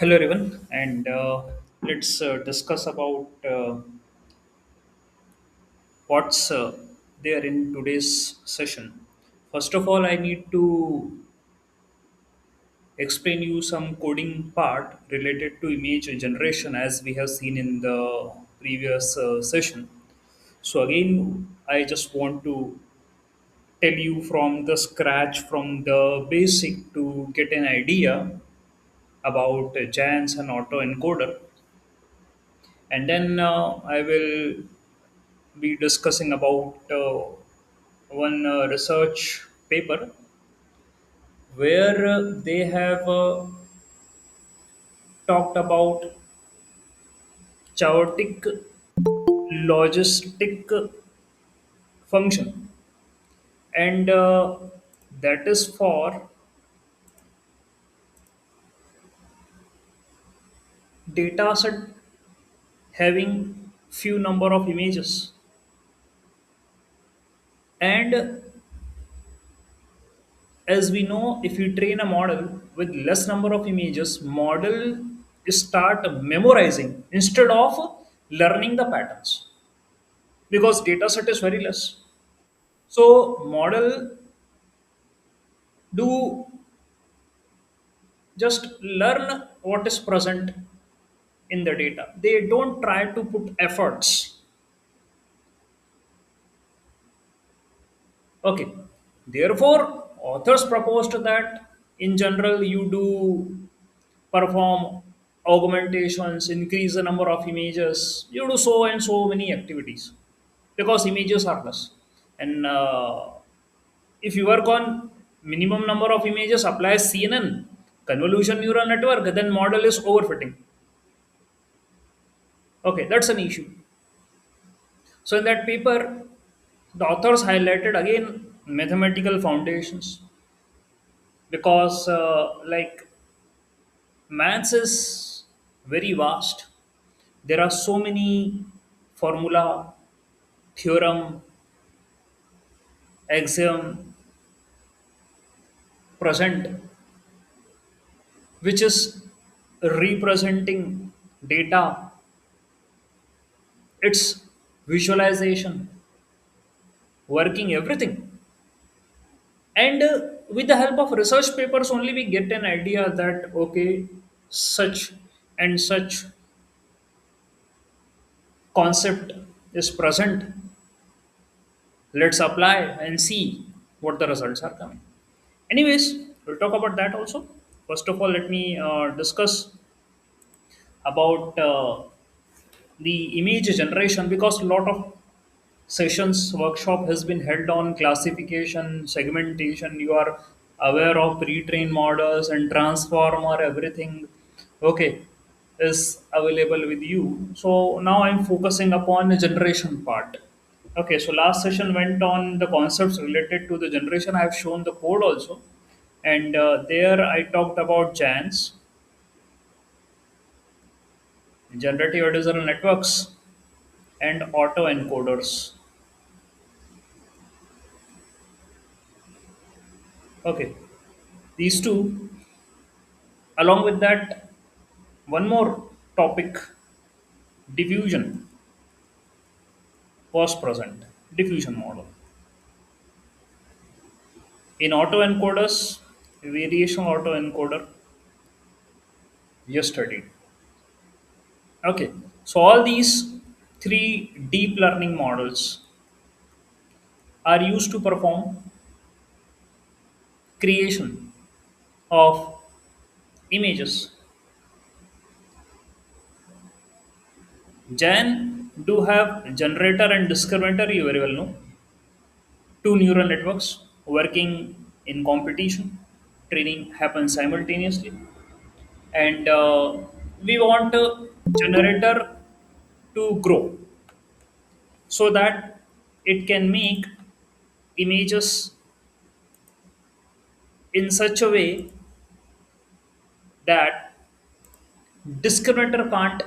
Hello everyone, and let's discuss about what's there in today's session. First of all, I need to explain you some coding part related to image generation as we have seen in the previous session. So again, I just want to tell you from the scratch, from the basic to get an idea about JANs and autoencoder, and then I will be discussing about one research paper where they have talked about chaotic logistic function, and that is for dataset having few number of images. And as we know, if you train a model with less number of images, model start memorizing instead of learning the patterns because data set is very less. So model do just learn what is present in the data. They don't try to put efforts. Okay. Therefore, authors proposed that in general you do perform augmentations, increase the number of images, you do so and so many activities because images are less. And if you work on minimum number of images, apply CNN, convolution neural network, then model is overfitting. Okay, that's an issue. So in that paper, the authors highlighted again mathematical foundations because like maths is very vast. There are so many formula, theorem, axiom present, which is representing data, its visualization, working everything. And with the help of research papers only we get an idea that okay, such and such concept is present. Let's apply and see what the results are coming. Anyways, we'll talk about that also. First of all, let me discuss about the image generation because a lot of sessions workshop has been held on classification, segmentation. You are aware of pre-trained models and transformer, everything. Okay, is available with you. So now I'm focusing upon the generation part. Okay, so last session went on the concepts related to the generation. I have shown the code also, and there I talked about JANs, generative adversarial networks, and autoencoders. Okay, these two. Along with that, one more topic, diffusion, was present. Diffusion model. In autoencoders, variation autoencoder, we have studied. Okay, so all these three deep learning models are used to perform creation of images. Jan do have generator and discriminator, you very well know. Two neural networks working in competition. Training happens simultaneously. And we want a generator to grow so that it can make images in such a way that discriminator can't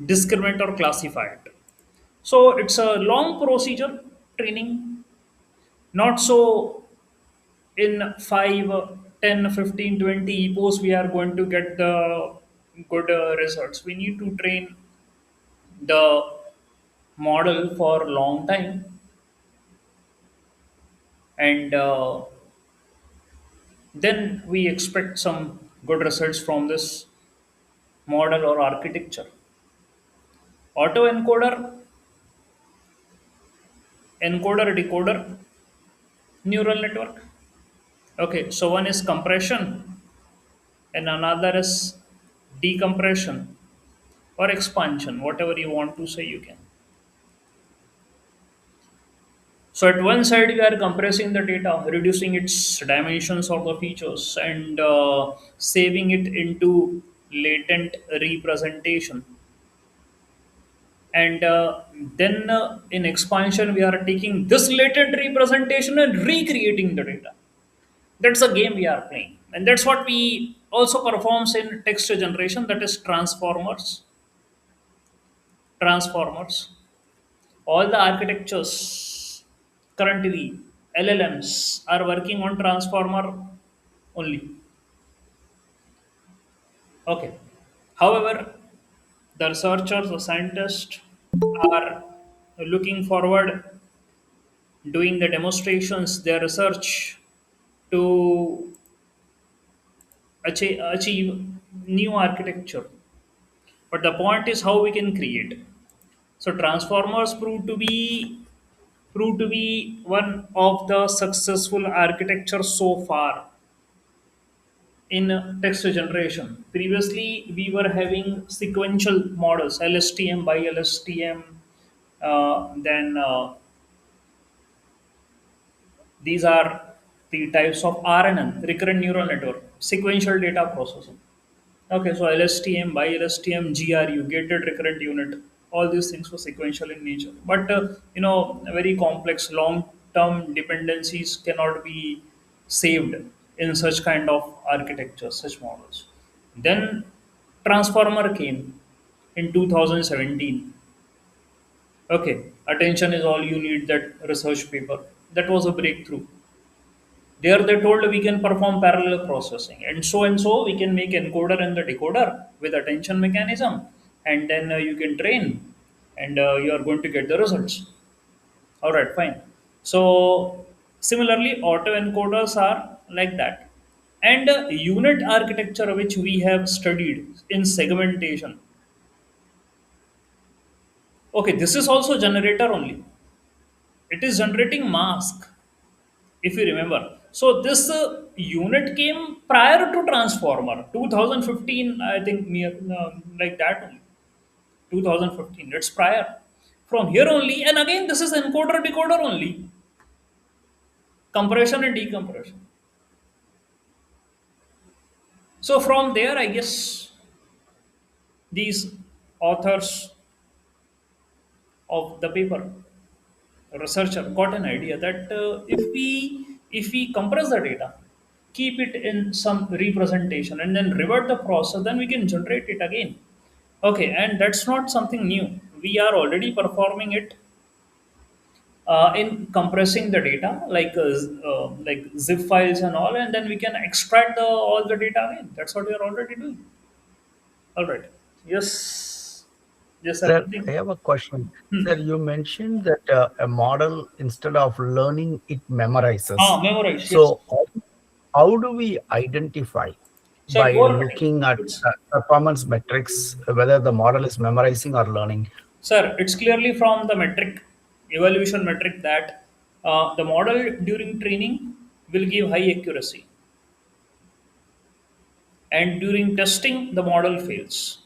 discriminate or classify it. So it's a long procedure training, not so in 5, 10, 15, 20 epos we are going to get the good results, we need to train the model for a long time, and then we expect some good results from this model or architecture. Autoencoder, encoder, decoder, neural network. Okay, so one is compression and another is decompression or expansion, whatever you want to say, you can. So at one side, we are compressing the data, reducing its dimensions or the features, and saving it into latent representation. And then in expansion, we are taking this latent representation and recreating the data. That's a game we are playing, and that's what we also performs in text generation. That is transformers. Transformers. All the architectures currently LLMs are working on transformer only. Okay. However, the researchers, the scientists are looking forward doing the demonstrations, their research to achieve new architecture. But the point is how we can create. So transformers proved to be one of the successful architectures so far in text generation. Previously, we were having sequential models, LSTM by LSTM. Then these are the types of RNN, recurrent neural network, sequential data processing. Okay, so LSTM by LSTM, GRU, gated recurrent unit, all these things were sequential in nature. But very complex long-term dependencies cannot be saved in such kind of architecture, such models. Then transformer came in 2017. Okay, attention is all you need. That research paper, that was a breakthrough. There they told we can perform parallel processing, and so we can make encoder and the decoder with attention mechanism, and then you can train, and you are going to get the results. All right, fine. So similarly, autoencoders are like that, and unit architecture which we have studied in segmentation. Okay, this is also generator only. It is generating mask, if you remember. So this unit came prior to transformer 2015, I think, near like that only. 2015, it's prior. From here only, and again this is encoder decoder only, compression and decompression. So from there, I guess these authors of the paper, researcher, got an idea that if we compress the data, keep it in some representation, and then revert the process, then we can generate it again. Okay, and that's not something new. We are already performing it in compressing the data, like zip files and all, and then we can extract all the data again. That's what we are already doing. All right. Yes. Yes, sir. Sir, I Anything? have a question. Sir, you mentioned that a model, instead of learning, it memorizes. Memorize. Yes. So, how do we identify Sir, by overfitting. looking at It's performance metrics whether the model is memorizing or learning? Sir, it's clearly from the metric, evaluation metric, that the model during training will give high accuracy, and during testing, the model fails.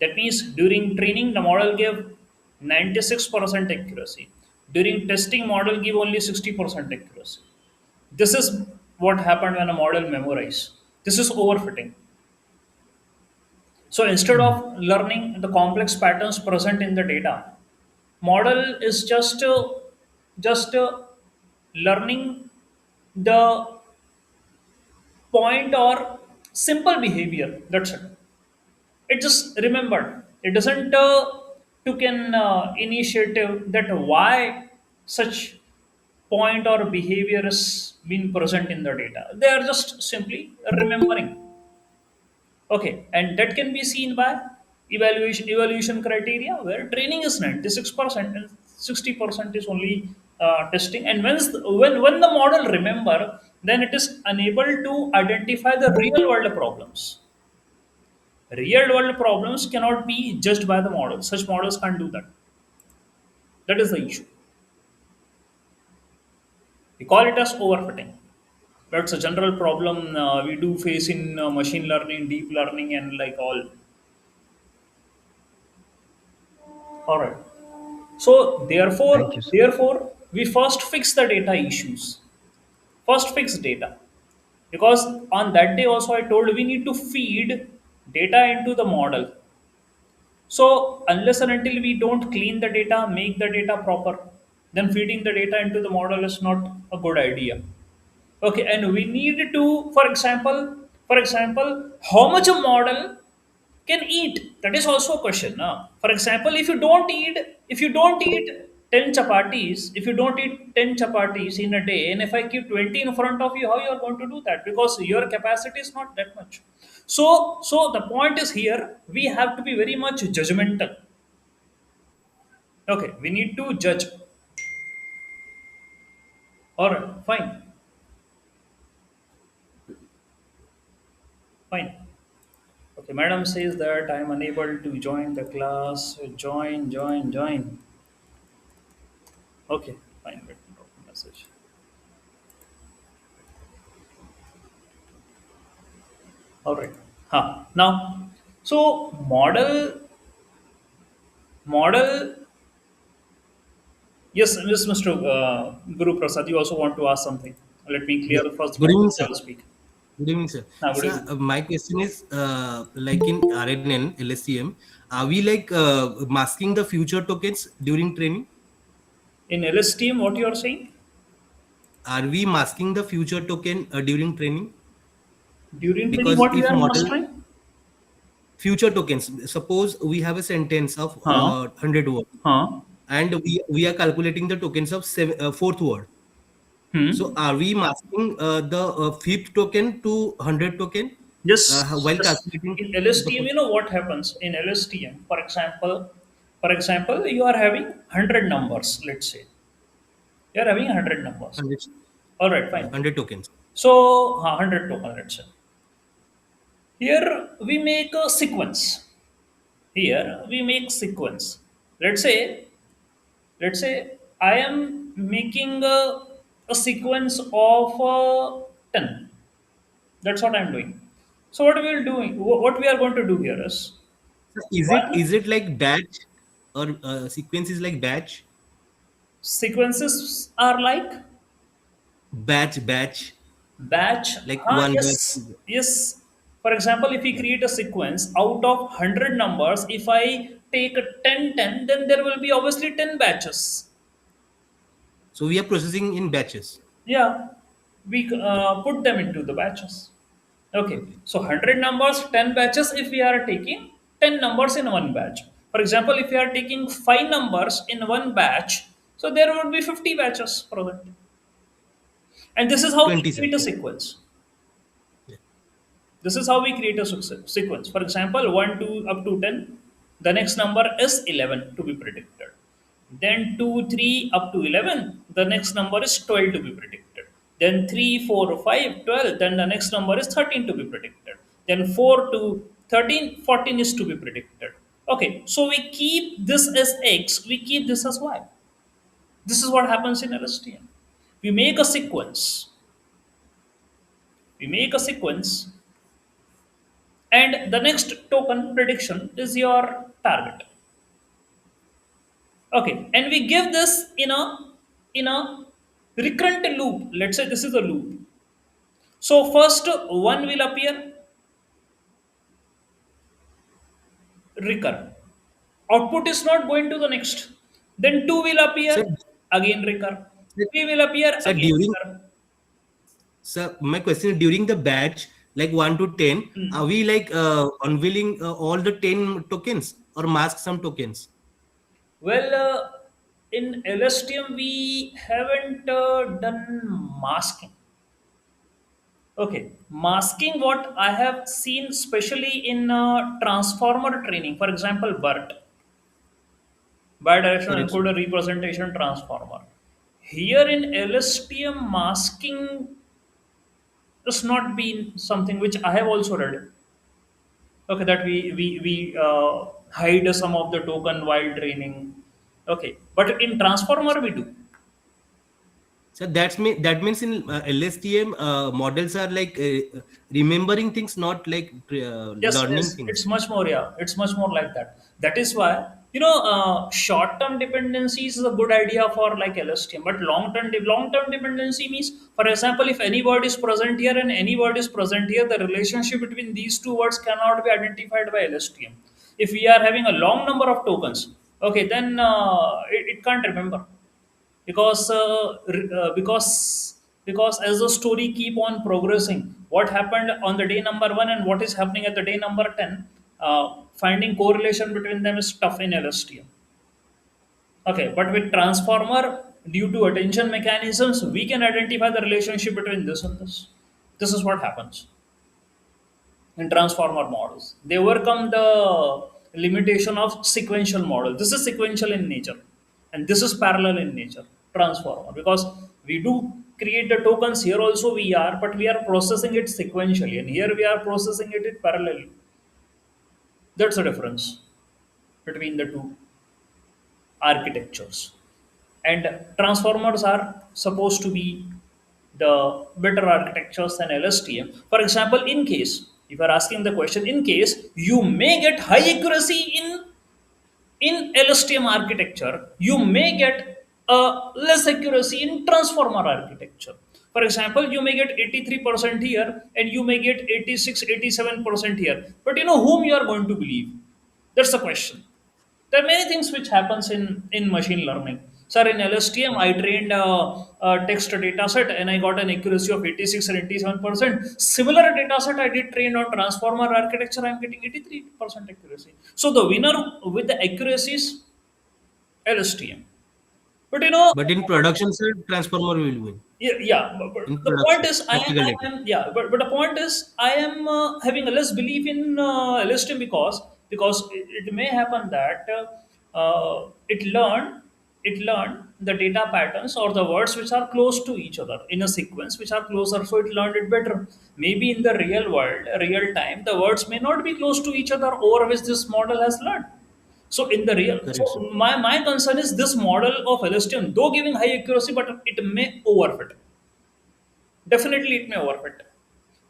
That means during training, the model gave 96% accuracy. During testing, model give only 60% accuracy. This is what happened when a model memorize. This is overfitting. So instead Mm. of learning the complex patterns present in the data, model is just learning the point or simple behavior. That's it. It just remembered. It doesn't took an initiative that why such point or behavior is being present in the data. They are just simply remembering. Okay, and that can be seen by evaluation criteria where training is 96% and 60% is only testing. And when the model remember, then it is unable to identify the real world problems. Real world problems cannot be judged by the model. Such models can't do that. That is the issue. We call it as overfitting. That's a general problem we do face in machine learning, deep learning, and like all. All right. So Thank you, sir. therefore, we first fix the data issues. First fix data, because on that day also I told we need to feed data into the model. So unless and until we don't clean the data, make the data proper, then feeding the data into the model is not a good idea. Okay, and we need to, for example, how much a model can eat. That is also a question. For example, if you don't eat 10 chapatis in a day, and if I keep 20 in front of you, how you are going to do that? Because your capacity is not that much. So the point is here we have to be very much judgmental. Okay, we need to judge. All right, fine, fine. Okay, madam says that I am unable to join the class. Join. Okay, fine. Let me drop a message. All right. Now, so model. Yes, yes, Mr. Guru Prasad, you also want to ask something. Let me Yeah. clear the first Good point. evening, I sir. will speak. Good evening, sir. Good Sir, evening. my question is like in RNN, LSTM, are we like masking the future tokens during training? In LSTM, what you are saying Are we masking the future token during training? during training, Because what you if are model mastering? future tokens, suppose we have a sentence of Huh? 100 words Huh? and we are calculating the tokens of fourth word. So Hmm. are we masking the fifth token to 100 token Yes, while yes. calculating In the LSTM, fourth? you know what happens in LSTM. For example, you are having 100 numbers. Let's say you are having 100 numbers. 100, All right, yeah, fine. 100 tokens. So 100 token. Let's say here we make a sequence. Here we make sequence. Let's say let's say I am making a sequence of 10. That's what I'm doing. So what we are going to do here is So is it like batch or sequence is like batch? sequences are like Batch batch. like one Yes, batch. yes. For example, if we Yeah. create a sequence out of 100 numbers, if I take a 10, then there will be obviously 10 batches. So we are processing in batches. Yeah, we Yeah. put them into the batches. Okay, Okay. so 100 numbers, 10 batches if we are taking 10 numbers in one batch. For example, if we are taking 5 numbers in one batch, so there would be 50 batches for that. And this is how we 20 create a cents. sequence. Yeah. This is how we create a sequence. For example, 1 to up to 10, the next number is 11 to be predicted. Then 2, 3 up to 11, the next number is 12 to be predicted. Then 3, 4, 5, 12, then the next number is 13 to be predicted. Then 4 to 13, 14 is to be predicted. Okay, so we keep this as X, we keep this as Y. This is what happens in LSTM. We make a sequence. We make a sequence, and the next token prediction is your target. Okay, and we give this in a recurrent loop. Let's say this is a loop. So first one will appear, recur. Output is not going to the next. Then two will appear, So, again recur. so Three will appear, so again during recur. so my question is during the batch like 1 to 10, are we like unveiling all the 10 tokens or mask some tokens? Well, in LSTM we haven't done masking. Okay, masking what I have seen especially in transformer training, for example BERT, bidirectional Correct, sir. encoder representation transformer. Here in LSTM, masking has not been something which I have also read. Okay, that we hide some of the token while training. Okay, but in transformer we do. So that means in LSTM models are like remembering things, not like Yes, learning yes, it's things. much more. Yeah, it's much more like that. That is why short-term dependency is a good idea for like LSTM, but long-term dependency means, for example, if any word is present here and any word is present here, the relationship between these two words cannot be identified by LSTM. If we are having a long number of tokens, okay, then it can't remember because because as the story keep on progressing, what happened on the day number 1 and what is happening at the day number 10, finding correlation between them is tough in LSTM. Okay, but with transformer, due to attention mechanisms, we can identify the relationship between this and this is what happens in transformer models. They overcome the limitation of sequential model. This is sequential in nature, and this is parallel in nature. Transformer, because we do create the tokens here also we are, but we are processing it sequentially, and here we are processing it parallelly. That's the difference between the two architectures. And transformers are supposed to be the better architectures than LSTM. For example, in case, if you are asking the question, in case you may get high accuracy in LSTM architecture, you may get less accuracy in transformer architecture. For example, you may get 83% here and you may get 86, 87% here. But you know whom you are going to believe? That's the question. There are many things which happens in machine learning. Sir, in LSTM, I trained a text data set and I got an accuracy of 86 or 87%. Similar data set I did train on transformer architecture, I'm getting 83% accuracy. So the winner with the accuracy is LSTM. But But in production, sir, transformer will win. yeah, but In the point production, is, practical I data. am yeah, but the point is, I am having a less belief in LSTM because it may happen that it learned the data patterns or the words which are close to each other in a sequence which are closer, so it learned it better. Maybe in the real world, real time, the words may not be close to each other over which this model has learned. So in the real, Correct, sir. so my concern is this model of LSTM, though giving high accuracy, but it may overfit. Definitely, it may overfit.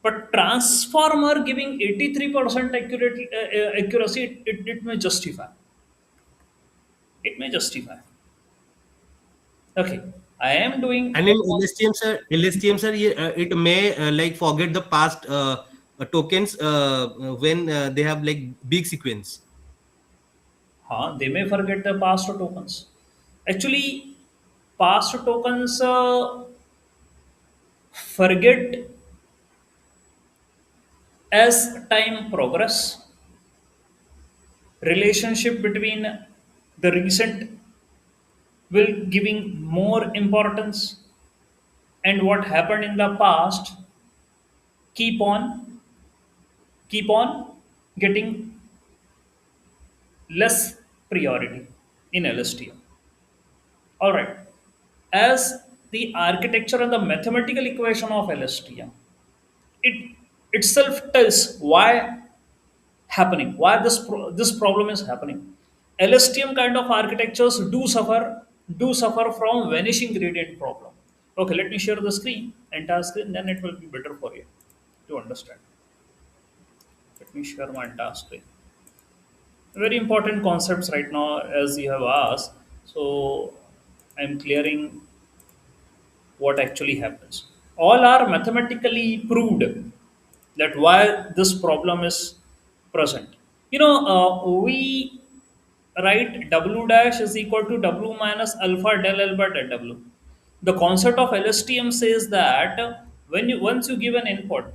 But transformer giving 83% accuracy, it may justify. It may justify. Okay, I am doing. And in LSTM, sir, it may like forget the past tokens when they have like big sequence. They may forget the past tokens. Actually, past tokens forget as time progress. Relationship between the recent will giving more importance, and what happened in the past keep on keep on getting less priority in LSTM. All right, as the architecture and the mathematical equation of LSTM, it itself tells why this problem is happening. LSTM kind of architectures do suffer from vanishing gradient problem. Okay, let me share the screen, entire screen, then it will be better for you to understand. Let me share my entire screen. Very important concepts right now, as you have asked. So I'm clearing what actually happens. All are mathematically proved that why this problem is present. We write W dash is equal to W minus alpha del L by del W. The concept of LSTM says that once you give an input,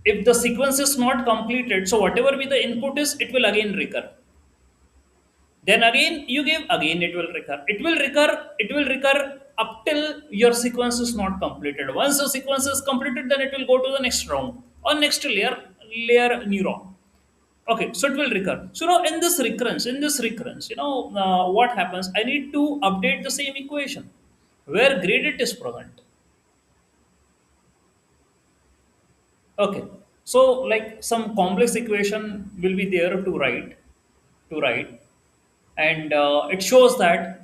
if the sequence is not completed, so whatever be the input is, it will again recur. Then again you give, again it will recur. It will recur up till your sequence is not completed. Once the sequence is completed, then it will go to the next round or next layer neuron. Okay, so it will recur. So now in this recurrence, what happens? I need to update the same equation where gradient is present. Okay, so like some complex equation will be there to write, and it shows that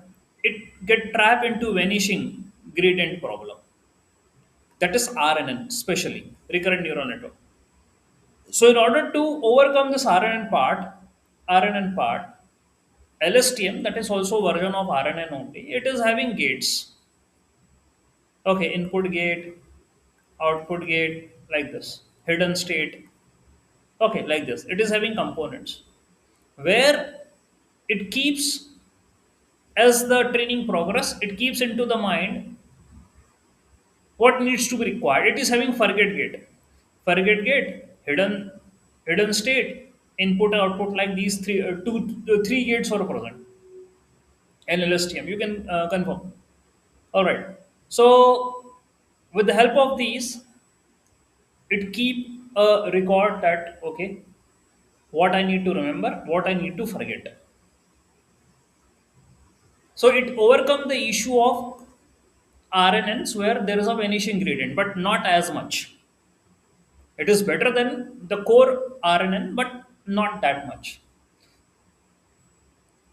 it get trapped into vanishing gradient problem. That is RNN, especially recurrent neural network. So in order to overcome this RNN part, LSTM, that is also version of RNN only, it is having gates. Okay, input gate, output gate, like this, hidden state. Okay, like this. It is having components where it keeps, as the training progress, it keeps into the mind what needs to be required. It is having forget gate, hidden state, input output, like these three gates are present. And LSTM, you can confirm. All right. So with the help of these, it keep a record that okay, what I need to remember, what I need to forget. So it overcome the issue of RNNs where there is a vanishing gradient, but not as much. It is better than the core RNN, but not that much.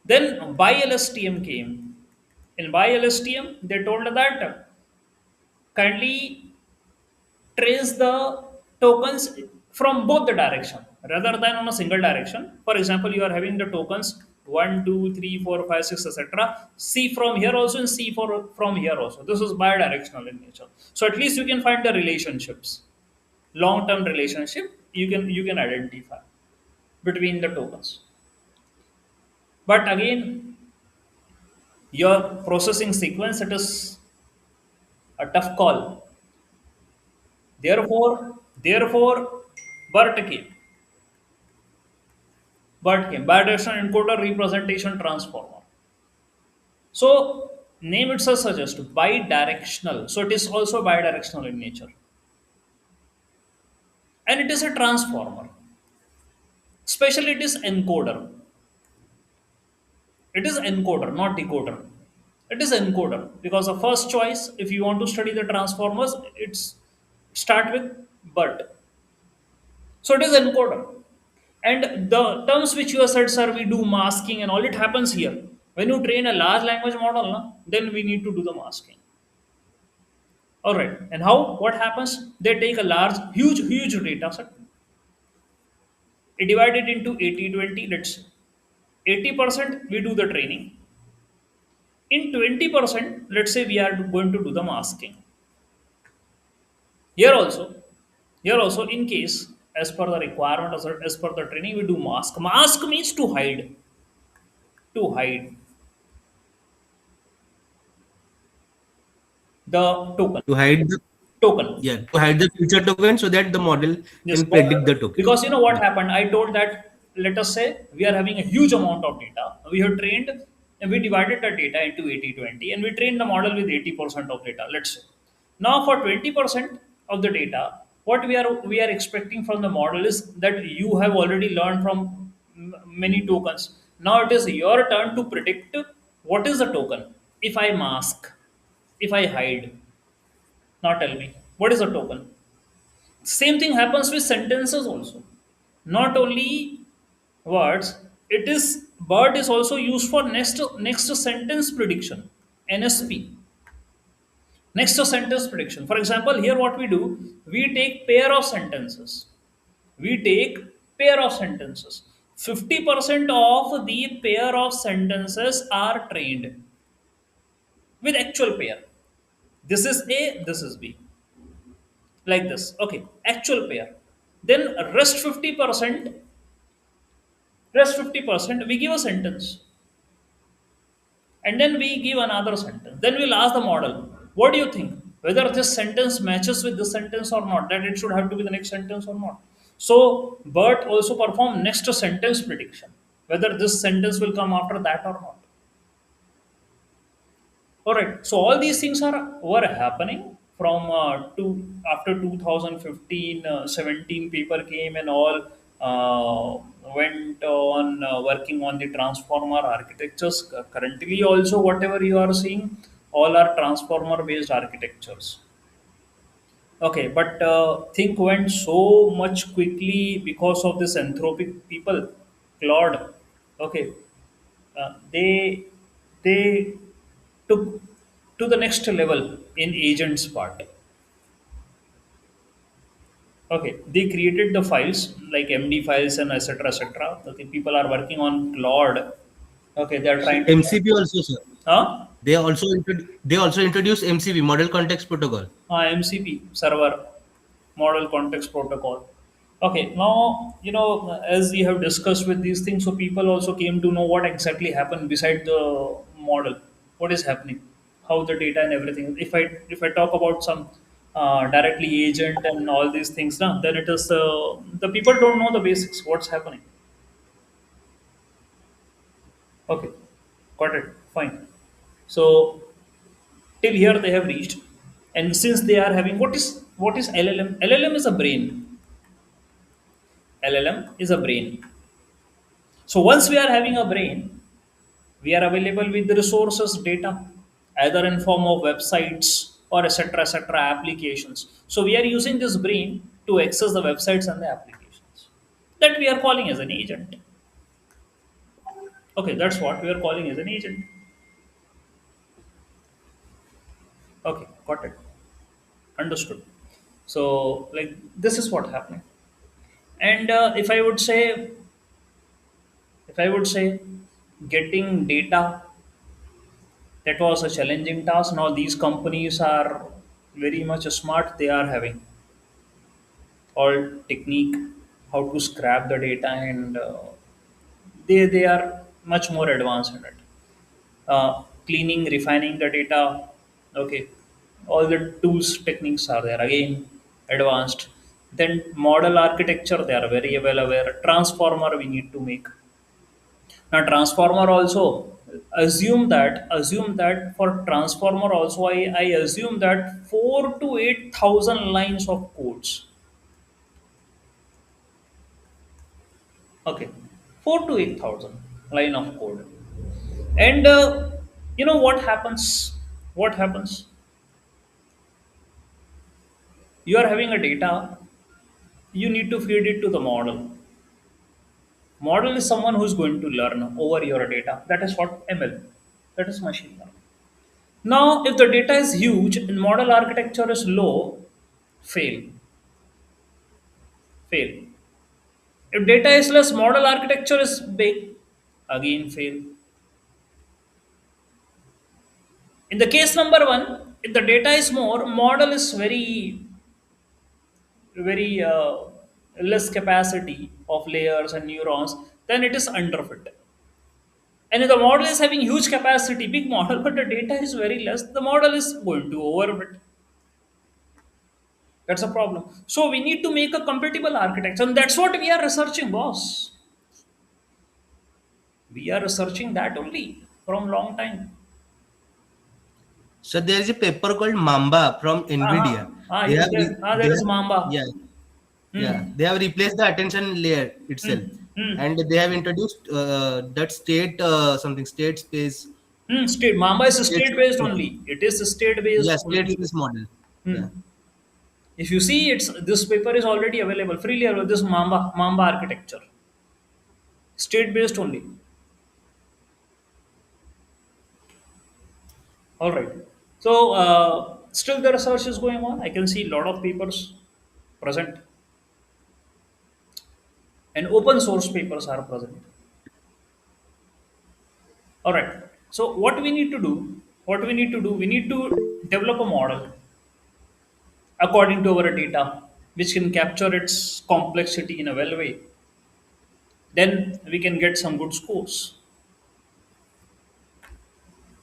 Then BiLSTM came. In BiLSTM, they told that kindly trace the tokens from both the direction rather than on a single direction. For example, you are having the tokens 1, 2, 3, 4, 5, 6, etc. See from here also and see from here also. This is bidirectional in nature. So at least you can find the relationships, long-term relationship you can identify between the tokens. But again, your processing sequence, it is a tough call. Therefore, BERT came. Bidirectional encoder representation transformer. So name itself suggests bidirectional. So it is also bidirectional in nature, and it is a transformer. Especially it is encoder. It is encoder, not decoder. It is encoder because the first choice, if you want to study the transformers, it's start with BERT. So it is encoder. And the terms which you have said, sir, we do masking and all, it happens here. When you train a large language model, na, then we need to do the masking. All right. And how? What happens? They take a huge data set. They divide it into 80-20. Let's say 80% we do the training. In 20%, let's say we are going to do the masking. Here also, here also, in case as per the requirement, as per the training, we do mask. Mask means to hide the token. To hide the Token. yeah, to hide the future token so that the model Yes, can predict the token. because you know what happened. I told that let us say we are having a huge amount of data. We have trained and we divided the data into 80-20, and we trained the model with 80% of data. Let's say now for 20% of the data, what we are expecting from the model is that you have already learned from many tokens. Now it is your turn to predict what is the token. If I mask, if I hide, now tell me what is a token. Same thing happens with sentences also. Not only words, it is BERT is also used for next sentence prediction. NSP. Next sentence prediction. For example, here what we do, we take pair of sentences. We take pair of sentences. 50% of the pair of sentences are trained with actual pair. This is A, this is B. Like this. Okay, actual pair. Then rest 50%, we give a sentence, and then we give another sentence. Then we'll ask the model, what do you think? Whether this sentence matches with this sentence or not, that it should have to be the next sentence or not. So BERT also perform next sentence prediction, whether this sentence will come after that or not. All right. So all these things are were happening from after 2015, 17 people came and all went on working on the transformer architectures. Currently, also whatever you are seeing, all are transformer based architectures. Okay, but thing went so much quickly because of this anthropic people, Claude. Okay, they took to the next level in agents part. Okay, they created the files like MD files and etc. etc. Okay, people are working on Claude. Okay, they are trying to. MCP also, sir. Huh? They also introduced MCP, Model Context Protocol. MCP server model context protocol. Okay, now as we have discussed with these things, so people also came to know what exactly happened beside the model, what is happening, how the data and everything. If I talk about some directly agent and all these things, now then it is the people don't know the basics, what's happening. Okay, got it, fine. So till here they have reached, and since they are having what is LLM? LLM is a brain. LLM is a brain. So once we are having a brain, we are available with the resources data, either in form of websites or etc. applications. So we are using this brain to access the websites and the applications that we are calling as an agent. Okay, that's what we are calling as an agent. Okay, got it, understood. So like this is what happening. And if I would say getting data, that was a challenging task. Now these companies are very much smart. They are having all technique how to scrap the data, and they are much more advanced in it. Cleaning, refining the data. Okay, all the tools techniques are there again, advanced. Then model architecture, they are very well aware. Transformer we need to make. Now transformer also, assume that for transformer also, I assume that 4 to 8 thousand lines of codes. Okay, 4 to 8 thousand line of code. And you know what happens? What happens? You are having a data. You need to feed it to the model. Model is someone who is going to learn over your data. That is what ML. That is machine learning. Now, if the data is huge and model architecture is low, fail, fail. If data is less, model architecture is big, again fail. In the case number one, if the data is more, model is very less capacity of layers and neurons, then it is underfit. And if the model is having huge capacity, big model, but the data is very less, the model is going to overfit. That's a problem. So we need to make a compatible architecture, and that's what we are researching, boss. We are researching that only from long time. So there is a paper called Mamba from NVIDIA. They Yes, have, there is Mamba. yeah, Hmm. they have replaced the attention layer itself, Hmm. and they have introduced that something state space, State Mamba is state state space based model. only. It is state based Yeah, state only. space model. Hmm. Yeah. If you see, it's this paper is already available freely available. This Mamba architecture, state based only. All right. So still the research is going on. I can see a lot of papers present, and open source papers are present. All right. So what we need to do, we need to develop a model according to our data, which can capture its complexity in a well way. Then we can get some good scores.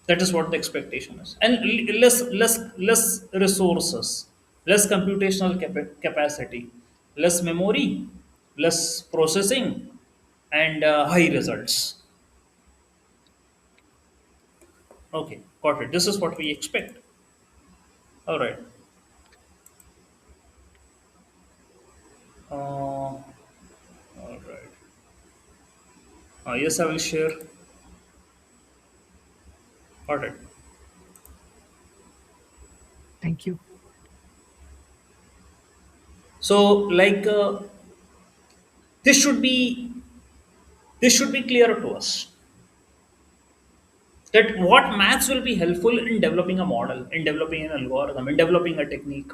That is what the expectation is. And less resources, less computational capacity, less memory, less processing, and high results. Okay. Got it. This is what we expect. All right. All right. Yes, I will share. All right. Thank you. So, like, this should be this should be clear to us that what maths will be helpful in developing a model, in developing an algorithm, in developing a technique.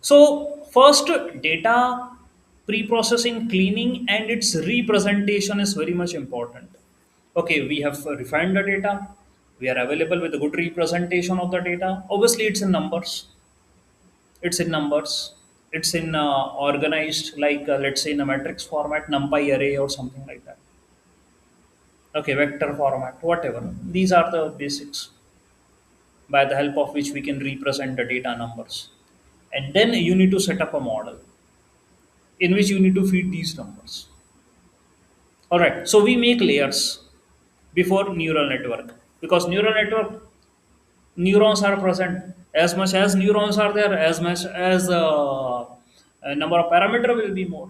So, first, data pre-processing, cleaning, and its representation is very much important. Okay, we have refined the data. We are available with a good representation of the data. Obviously, it's in numbers. It's in numbers. It's in organized, like let's say in a matrix format, NumPy array or something like that. Okay, vector format, whatever. These are the basics by the help of which we can represent the data numbers. And then you need to set up a model in which you need to feed these numbers. All right, so we make layers before neural network, because neural network neurons are present. As much as neurons are there, as much as a number of parameter will be more.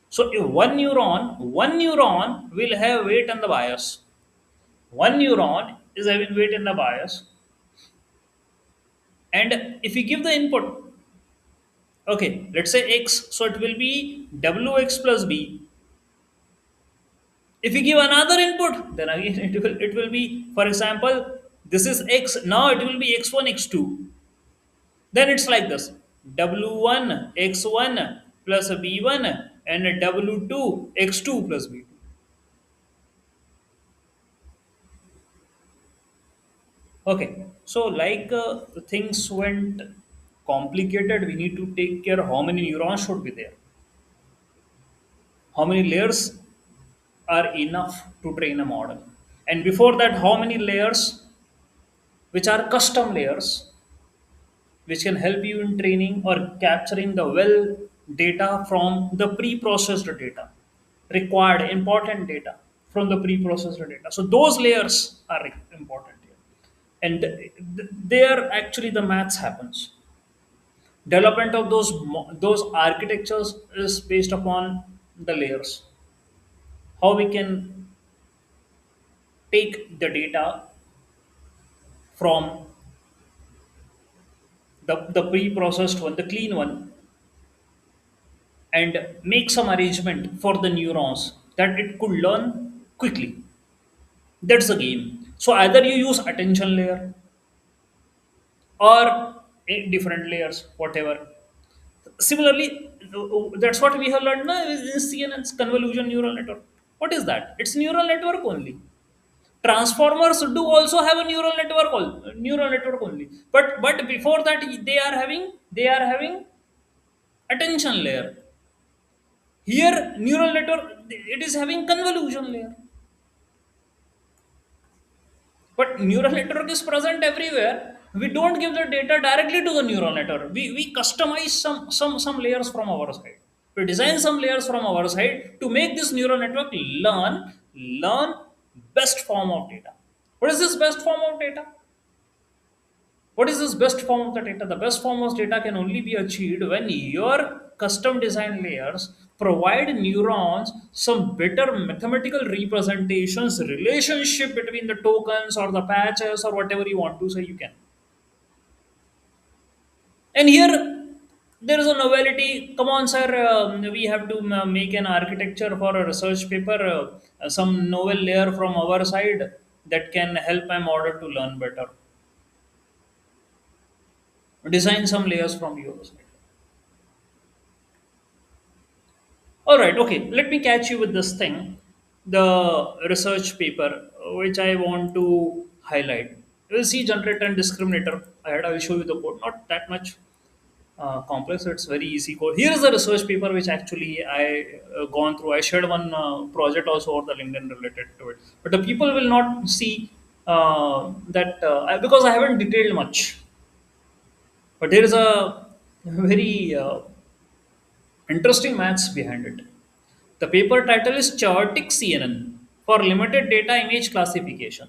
So if one neuron will have weight and the bias. One neuron is having weight and the bias, and if we give the input, okay, let's say x, so it will be wx plus b. If we give another input, then again it will be, for example, this is x. Now it will be x1 x2. Then it's like this: w1 x1 plus b1 and w2 x2 plus b2. Okay, so like things went complicated, we need to take care how many neurons should be there, how many layers are enough to train a model, and before that, how many layers which are custom layers which can help you in training or capturing the well data from the pre-processed data, required important data from the pre-processed data. So those layers are important here, and there actually the maths happens. Development of those architectures is based upon the layers. How we can take the data from the pre-processed one, the clean one, and make some arrangement for the neurons that it could learn quickly. That's the game. So either you use attention layer or different layers, whatever. Similarly, that's what we have learned now is CNN's convolution neural network. What is that? It's neural network only. Transformers do also have a neural network only. But before that, they are having attention layer. Here, neural network, it is having convolution layer. But neural network is present everywhere. We don't give the data directly to the neural network. We customize some layers from our side. We design some layers from our side to make this neural network learn best form of data. What is this best form of data? What is this best form of the data? The best form of data can only be achieved when your custom design layers provide neurons some better mathematical representations, relationship between the tokens or the patches or whatever you want to say you can. And here there is a novelty. Come on, sir, we have to make an architecture for a research paper, some novel layer from our side that can help my model to learn better. Design some layers from your side. All right, okay. Let me catch you with this thing, the research paper, which I want to highlight. You will see generator and discriminator. I will show you the code. Not that much complex. It's very easy code. Here is the research paper which actually I gone through. I shared one project also over the LinkedIn related to it. But the people will not see that because I haven't detailed much. But there is a very interesting maths behind it. The paper title is Chaotic CNN for Limited Data Image Classification.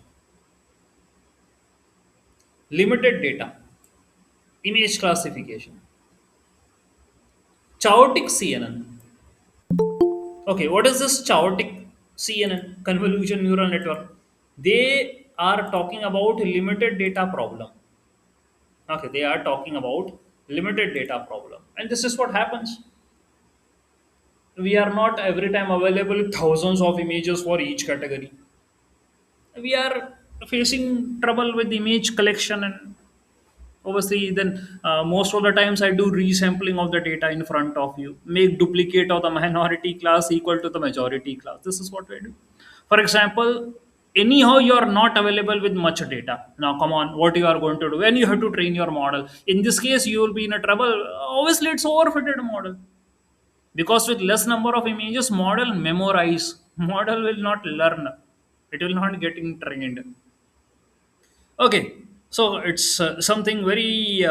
limited data, image classification, chaotic CNN. Okay, what is this chaotic CNN, convolution neural network? They are talking about limited data problem. Okay, they are talking about limited data problem. And this is what happens. We are not every time available with thousands of images for each category. We are facing trouble with image collection, and obviously then most of the times I do resampling of the data in front of you, make duplicate of the minority class equal to the majority class. This is what we do. For example, anyhow you are not available with much data. Now come on, what you are going to do when you have to train your model? In this case you will be in a trouble. Obviously it's overfitted model, because with less number of images model memorize, model will not learn, it will not getting trained. Okay, so it's something very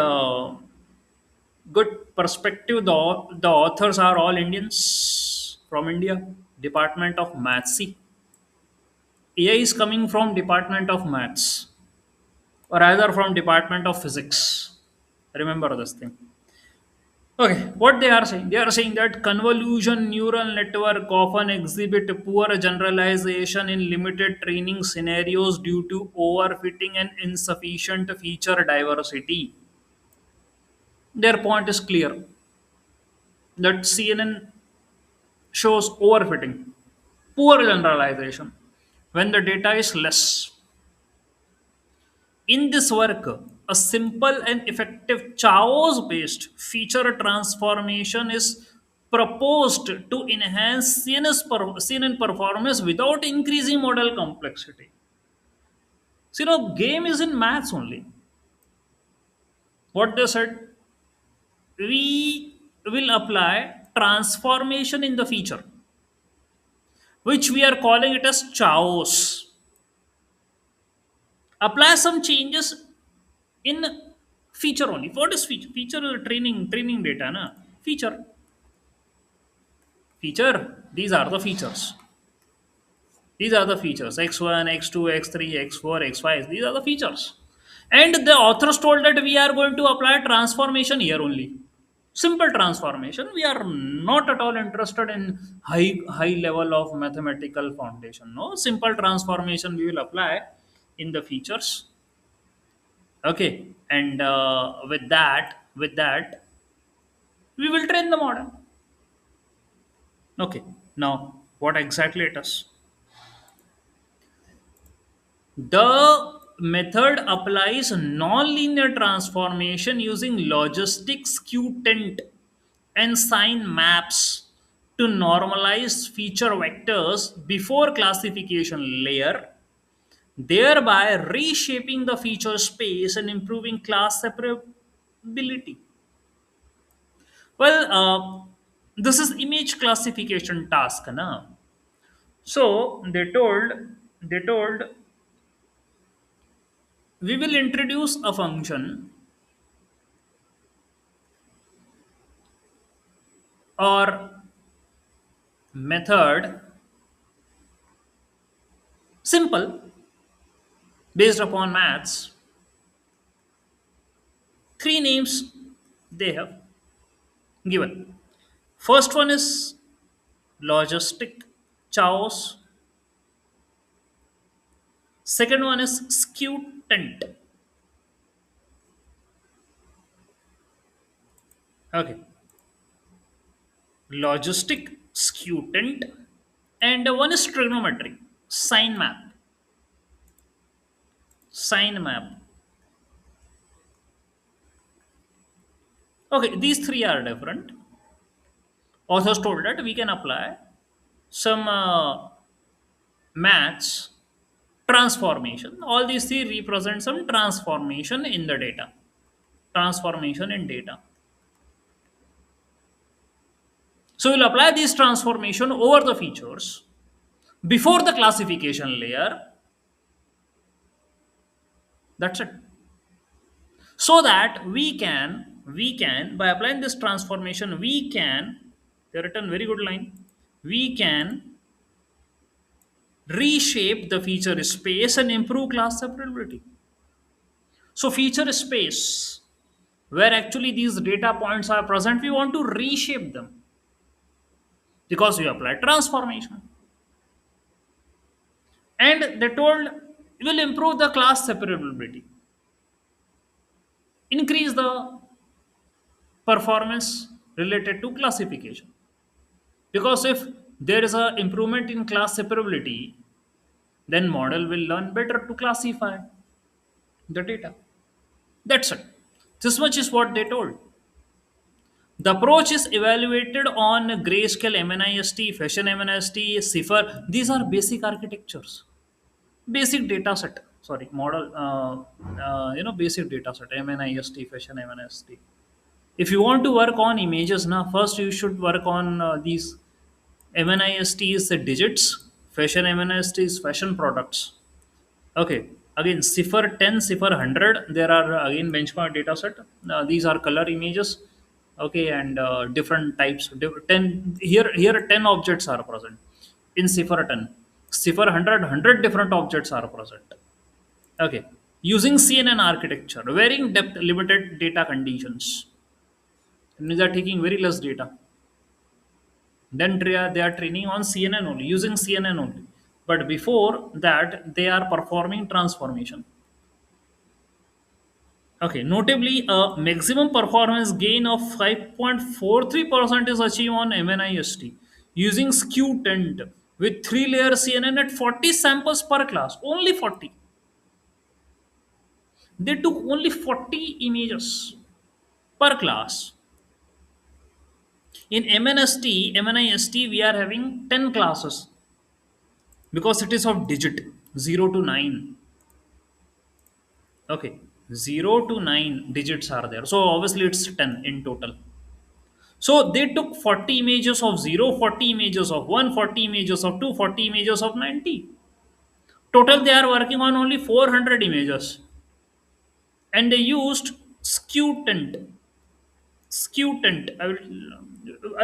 good perspective. The authors are all Indians from India, Department of Maths. See, AI is coming from Department of Maths, or either from Department of Physics. Remember this thing. Okay, what they are saying that convolution neural network often exhibit poor generalization in limited training scenarios due to overfitting and insufficient feature diversity. Their point is clear that CNN shows overfitting, poor generalization when the data is less. In this work, a simple and effective chaos based feature transformation is proposed to enhance CNN performance without increasing model complexity. So, game is in maths only. What they said, we will apply transformation in the feature, which we are calling it as chaos. Apply some changes in feature only. What is feature? Feature is training data, na? Feature. These are the features. These are the features. X1, X2, X3, X4, X5. These are the features. And the authors told that we are going to apply transformation here only. Simple transformation. We are not at all interested in high level of mathematical foundation. No, simple transformation we will apply in the features. Okay, and with that, we will train the model. Okay, now what exactly it is? The method applies nonlinear transformation using logistic skew tent and sign maps to normalize feature vectors before classification layer, thereby reshaping the feature space and improving class separability. Well, this is image classification task, na? So they told we will introduce a function or method, simple, based upon maths. Three names they have given. First one is logistic chaos. Second one is skew tent. Okay, logistic skew tent, and one is trigonometry sign map. Sign map. Okay, these three are different. Authors told that we can apply some maths transformation. All these three represent some transformation in the data. Transformation in data. So we'll apply this transformation over the features before the classification layer. That's it. So that we can by applying this transformation we can, they written very good line, we can reshape the feature space and improve class separability. So feature space, where actually these data points are present, we want to reshape them because we apply transformation. And they told it will improve the class separability, increase the performance related to classification. Because if there is a improvement in class separability, then model will learn better to classify the data. That's it. This much is what they told. The approach is evaluated on grayscale MNIST, fashion MNIST, Cipher. These are basic architectures, basic data set. Sorry, model. Basic data set. MNIST, fashion MNIST. If you want to work on images, now first you should work on these. MNIST is the digits. Fashion MNIST is fashion products. Okay. Again, Cipher 10, Cipher 100. There are again benchmark data set. These are color images. Okay, and different types. 10 here 10 objects are present in Cipher 10. Cipher 100 different objects are present. Okay, using CNN architecture, varying depth, limited data conditions. And these are taking very less data. Then they are training on CNN only, using CNN only. But before that, they are performing transformation. Okay, notably, a maximum performance gain of 5.43% is achieved on MNIST using skew tent with 3-layer CNN at 40 samples per class. Only 40. They took only 40 images per class. In MNIST, we are having 10 classes because it is of digit 0 to 9. Okay, 0 to 9 digits are there. So obviously it's 10 in total. So they took 40 images of 0, 40 images of 1, 40 images of 2, 40 images of 90. Total they are working on only 400 images. And they used skew tent. Skew tent. I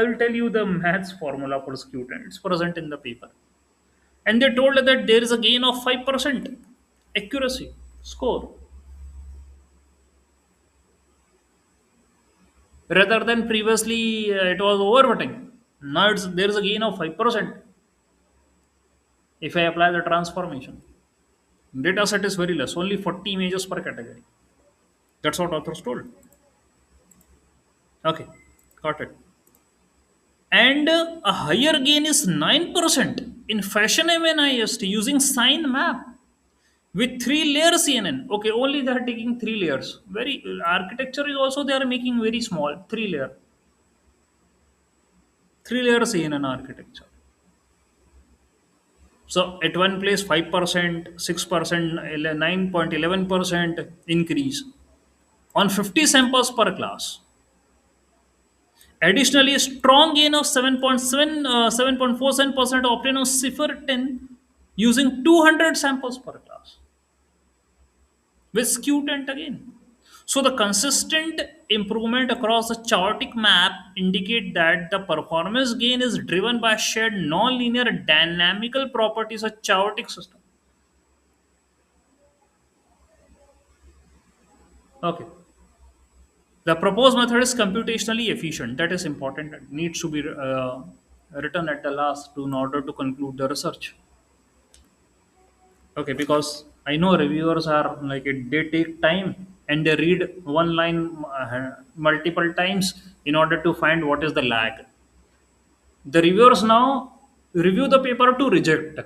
will tell you the maths formula for skew tent. It's present in the paper. And they told that there is a gain of 5% accuracy score rather than previously it was overfitting. Now there is a gain of 5% if I apply the transformation. Data set is very less, only 40 images per category. That's what authors told. Okay, got it. And a higher gain is 9% in fashion MNIST using sign map with 3-layer CNN. Okay, only they are taking 3 layers. Very architecture is also they are making very small 3-layer CNN architecture. So at one place 5%, 6%, 9.11% increase on 50 samples per class. Additionally, a strong gain of 7.47% obtained on Cipher 10 using 200 samples per class with skew tent again. So the consistent improvement across the chaotic map indicate that the performance gain is driven by shared non-linear dynamical properties of chaotic system. Okay. The proposed method is computationally efficient. That is important. It needs to be written at the last in order to conclude the research. Okay, because I know reviewers are like it, they take time and they read one line multiple times in order to find what is the lag. The reviewers now review the paper to reject.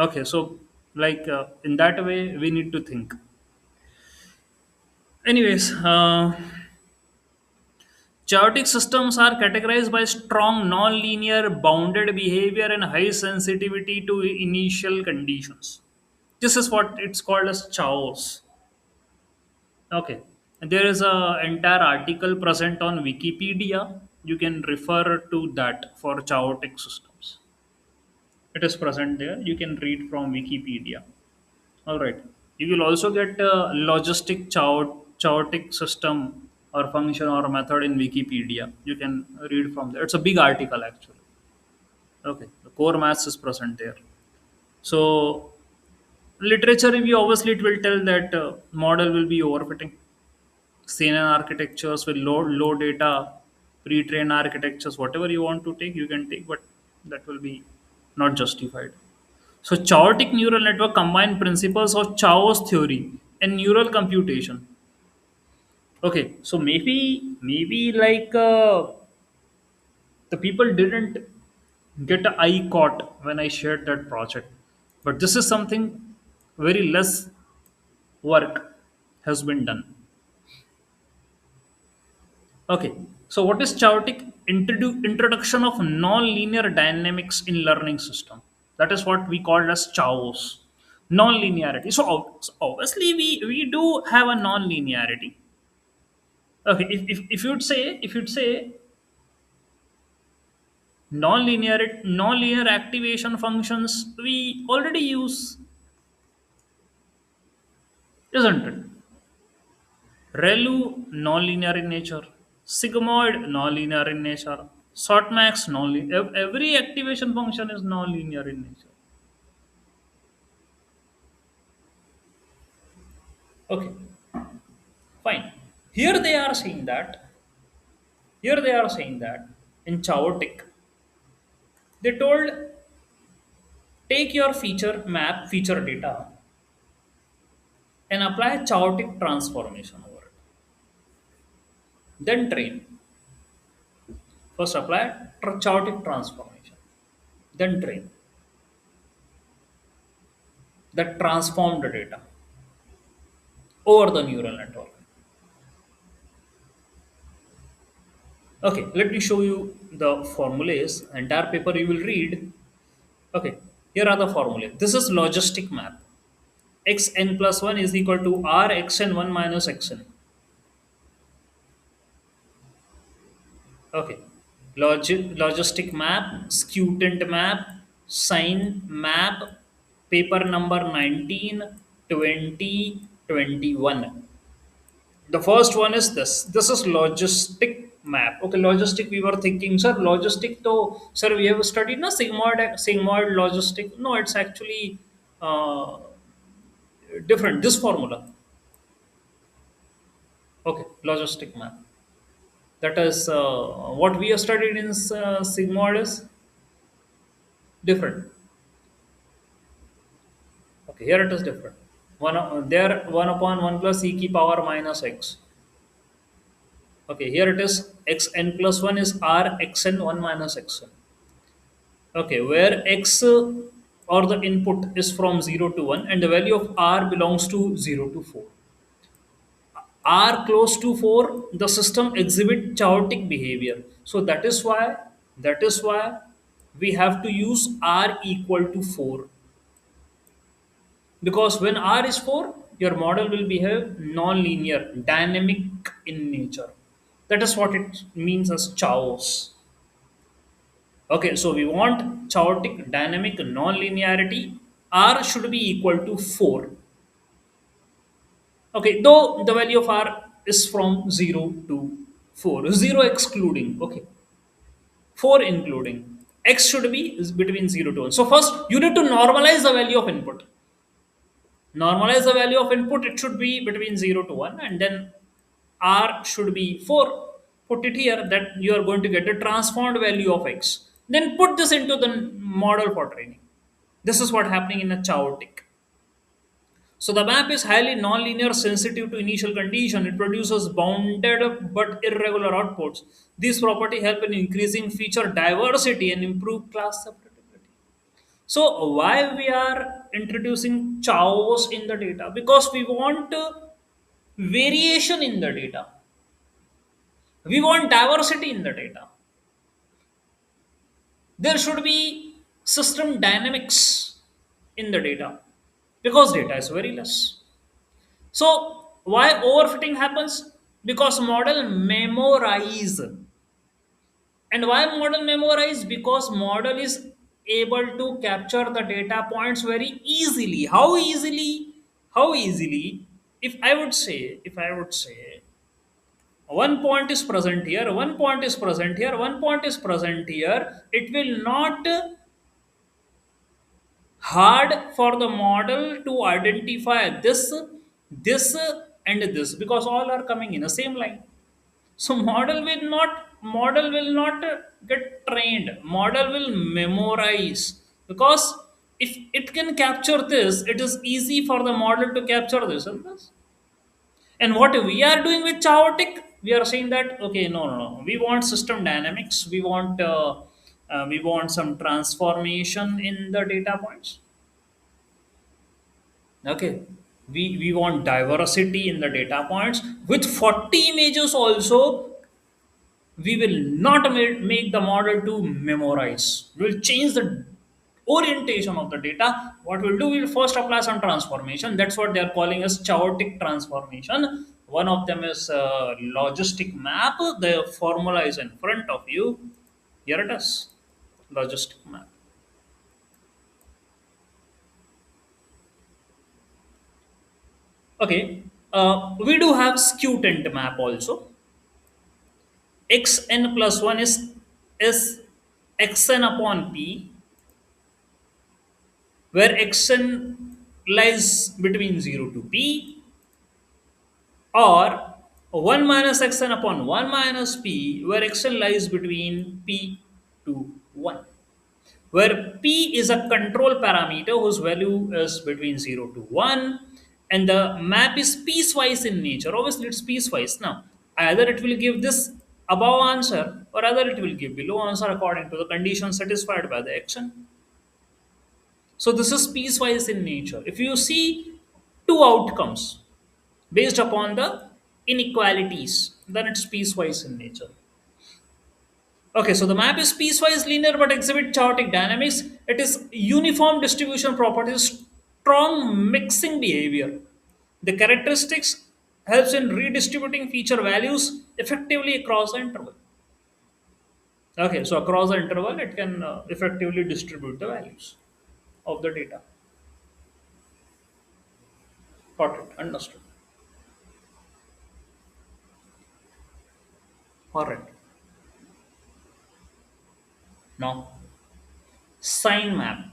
Okay, so like in that way we need to think. Anyways, chaotic systems are categorized by strong non-linear bounded behavior and high sensitivity to initial conditions. This is what it's called as chaos. Okay. There is a entire article present on Wikipedia. You can refer to that for chaotic systems. It is present there. You can read from Wikipedia. All right. You will also get a logistic chaotic system or function or method in Wikipedia. You can read from there. It's a big article actually. Okay. The core maths is present there. So Literature review, obviously it will tell that model will be overfitting. CNN architectures with low data, pre-trained architectures, whatever you want to take, you can take, but that will be not justified. So chaotic neural network combine principles of Chow's theory and neural computation. Okay, so maybe like the people didn't get a eye caught when I shared that project, but this is something very less work has been done. Okay, so what is chaotic? Introduction of non-linear dynamics in learning system. That is what we call as chaos, non-linearity. So, so obviously we do have a non-linearity. Okay, if you'd say non-linear activation functions, we already use, isn't it? ReLU non-linear in nature, sigmoid non-linear in nature, softmax non-linear. Every activation function is non-linear in nature. Okay, fine. Here they are saying that. Here they are saying that in chaotic, they told take your feature map, feature data, and apply chaotic transformation over it. Then train. First apply chaotic transformation. Then train that transformed data over the neural network. Okay, let me show you the formulas. Entire paper you will read. Okay, here are the formulae. This is logistic map. Xn plus 1 is equal to R xn 1 minus xn. Okay, logistic map, student map, sign map, paper number 19, 20, 21. The first one is this. This is logistic map. Okay, logistic. We were thinking, sir, logistic. So, sir, we have studied na sigmoid logistic. No, it's actually uh, different. This formula. Okay, logistic map. That is what we have studied in sigmoid is different. Okay, here it is different. There 1 upon 1 plus e ki power minus x. Okay, here it is xn plus 1 is r xn 1 minus xn. Okay, where x or the input is from 0 to 1 and the value of r belongs to 0 to 4. R close to 4, the system exhibit chaotic behavior. So that is why we have to use r equal to 4, because when r is 4, your model will behave non-linear, dynamic in nature. That is what it means as chaos. Okay, so we want chaotic, dynamic, non-linearity. R should be equal to 4. Okay, though the value of R is from 0 to 4. 0 excluding. Okay, 4 including. X should be is between 0 to 1. So first, you need to normalize the value of input. Normalize the value of input, it should be between 0 to 1, and then R should be 4. Put it here that you are going to get the transformed value of X. Then put this into the model for training. This is what happening in a chaotic. So the map is highly nonlinear, sensitive to initial condition. It produces bounded but irregular outputs. These property help in increasing feature diversity and improve class separability. So why we are introducing chaos in the data? Because we want variation in the data. We want diversity in the data. There should be system dynamics in the data because data is very less. So why overfitting happens? Because model memorize. And why model memorize? Because model is able to capture the data points very easily. How easily? How easily? If I would say, one point is present here, one point is present here, one point is present here, it will not hard for the model to identify this, and this, because all are coming in the same line. So model will not get trained. Model will memorize, because if it can capture this, it is easy for the model to capture this and this. And what we are doing with chaotic, we are saying that okay, no, no, no. We want system dynamics. We want some transformation in the data points. Okay, we want diversity in the data points with 40 images also. We will not make the model to memorize. We'll change the orientation of the data. What we'll do, we'll first apply some transformation. That's what they're calling as chaotic transformation. One of them is logistic map. The formula is in front of you. Here it is, logistic map. Okay, we do have skew tent map also. Xn plus 1 is xn upon p, where xn lies between 0 to p, or 1 minus xn upon 1 minus p, where xn lies between p to 1, where p is a control parameter whose value is between 0 to 1, and the map is piecewise in nature. Obviously it's piecewise. Now either it will give this above answer, or either it will give below answer according to the condition satisfied by the action. So this is piecewise in nature. If you see two outcomes based upon the inequalities, then it's piecewise in nature. Okay, so the map is piecewise linear but exhibit chaotic dynamics. It is uniform distribution properties, strong mixing behavior. The characteristics helps in redistributing feature values effectively across the interval. Okay, so across the interval, it can effectively distribute the values of the data. Got it? Understood. All right. Now, sign map.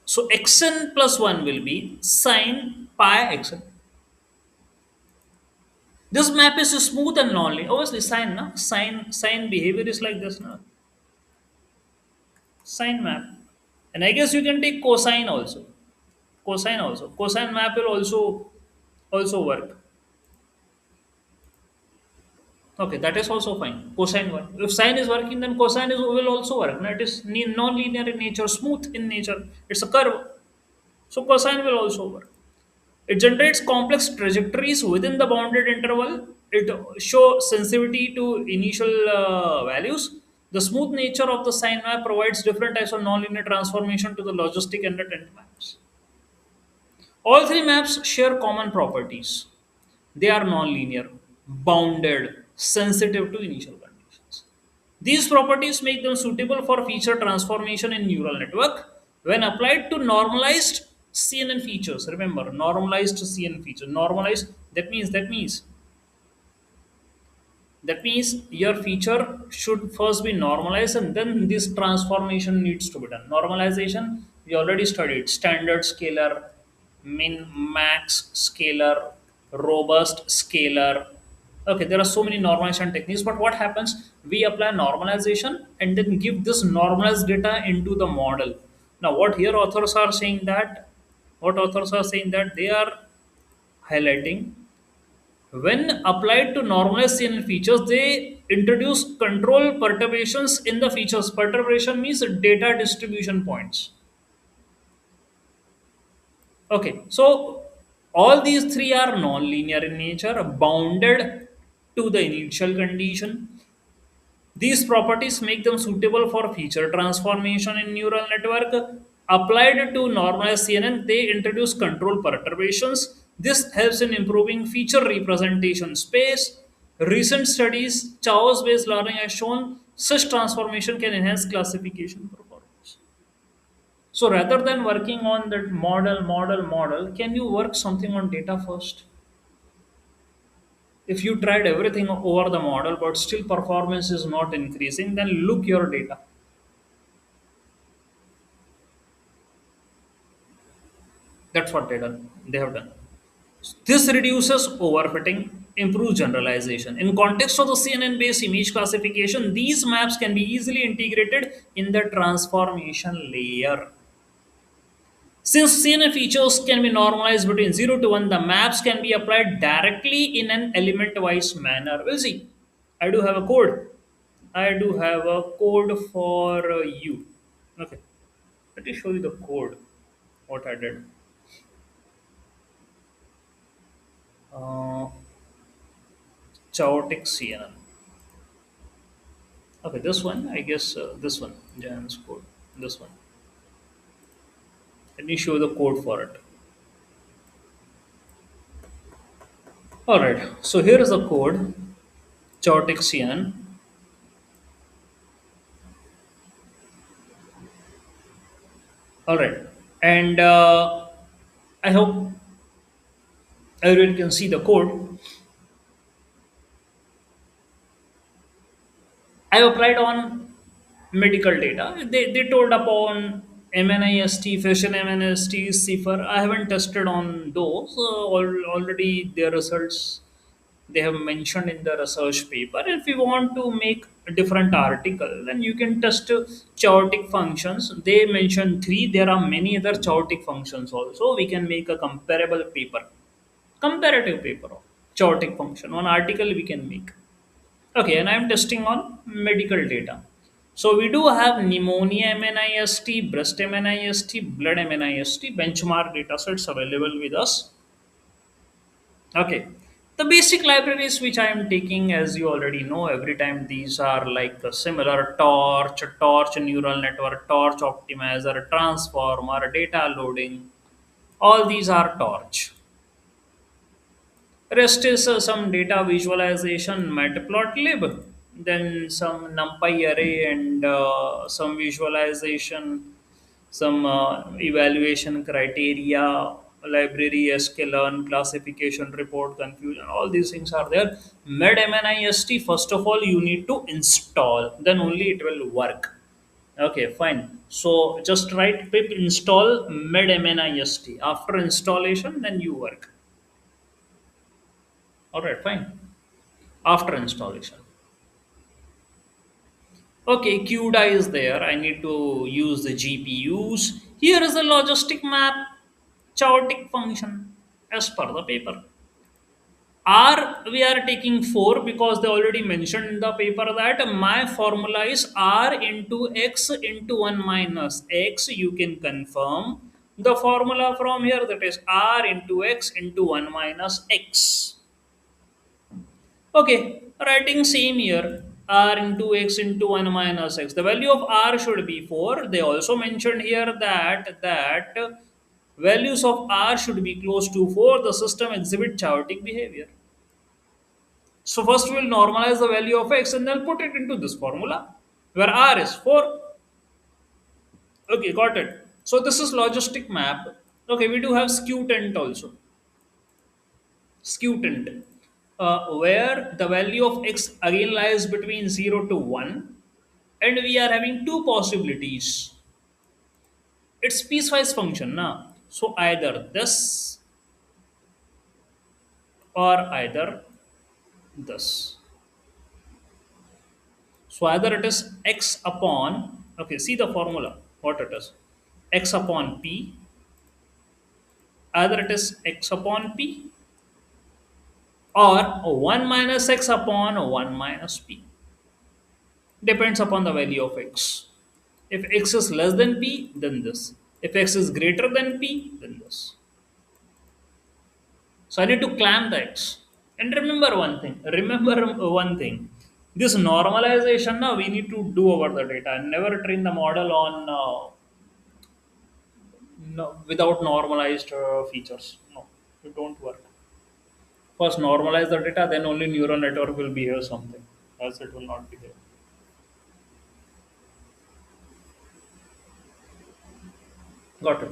So xn plus 1 will be sine pi xn. This map is smooth and non-linear. Obviously, sine, no? Sine behavior is like this, no? Sine map. And I guess you can take cosine also. Cosine also. Cosine map will also work. Okay, that is also fine. Cosine work. If sine is working, then cosine will also work. No? It is non-linear in nature, smooth in nature. It's a curve. So cosine will also work. It generates complex trajectories within the bounded interval. It shows sensitivity to initial values. The smooth nature of the sine map provides different types of nonlinear transformation to the logistic and the tent maps. All three maps share common properties. They are nonlinear, bounded, sensitive to initial conditions. These properties make them suitable for feature transformation in neural network when applied to normalized CNN features. Remember, normalized CNN feature. Normalized, that means your feature should first be normalized, and then this transformation needs to be done. Normalization, we already studied standard scalar, min, max scalar, robust scalar. Okay, there are so many normalization techniques, but what happens? We apply normalization and then give this normalized data into the model. Now, what authors are saying that they are highlighting, when applied to normalized CNN features, they introduce control perturbations in the features. Perturbation means data distribution points. Okay, so all these three are non-linear in nature, bounded to the initial condition. These properties make them suitable for feature transformation in neural network. Applied to normalized CNN, they introduce control perturbations. This helps in improving feature representation space. Recent studies, chaos-based learning has shown such transformation can enhance classification performance. So rather than working on that model, can you work something on data first? If you tried everything over the model but still performance is not increasing, then look your data. That's what they have done. This reduces overfitting, improves generalization. In context of the CNN-based image classification, these maps can be easily integrated in the transformation layer. Since CNN features can be normalized between 0 to 1, the maps can be applied directly in an element-wise manner. We'll see. I do have a code. I do have a code for you. Okay. Let me show you the code. What I did. Uh, Chaotic CNN. Okay, this one, I guess this one, Jan's code. This one. Let me show the code for it. Alright, so here is the code, Chaotic CNN. Alright, and I hope everyone can see the code. I applied on medical data. They told upon MNIST, Fashion MNIST, CIFR. I haven't tested on those. Already their results they have mentioned in the research paper. If you want to make a different article, then you can test chaotic functions. They mention three. There are many other chaotic functions also. We can make a comparable paper, comparative paper of chaotic function. One article we can make. Okay, and I'm testing on medical data. So we do have pneumonia MNIST, breast MNIST, blood MNIST, benchmark data sets available with us. Okay. The basic libraries which I am taking, as you already know, every time these are like a similar torch neural network, torch optimizer, transformer, data loading. All these are torch. Rest is some data visualization, matplotlib, then some numpy array and some visualization, some evaluation criteria, library, sklearn, classification report, confusion, all these things are there. Medmnist, first of all, you need to install, then only it will work. Okay, fine. So just write pip install medmnist. After installation, then you work. All right, fine. After installation. Okay, CUDA is there. I need to use the GPUs. Here is the logistic map, chaotic function as per the paper. R we are taking 4 because they already mentioned in the paper that my formula is R into X into 1 minus X. You can confirm the formula from here, that is R into X into 1 minus X. Okay, writing same here, r into x into 1 minus x. The value of r should be 4. They also mentioned here that values of r should be close to 4. The system exhibit chaotic behavior. So first we will normalize the value of x and then put it into this formula where r is 4. Okay, got it. So this is logistic map. Okay, we do have skew tent also. Skew tent, where the value of x again lies between 0 to 1, and we are having two possibilities. It's piecewise function now, so either this or either this. So either it is x upon, okay, see the formula what it is, x upon p, either it is x upon p or 1 minus x upon 1 minus p, depends upon the value of x. If x is less than p, then this. If x is greater than p, then this. So I need to clamp the x. And remember one thing. Remember one thing. This normalization now we need to do over the data. Never train the model on no, without normalized features. No, it don't work. First normalize the data, then only neural network will behave something. Else it will not behave. Got it.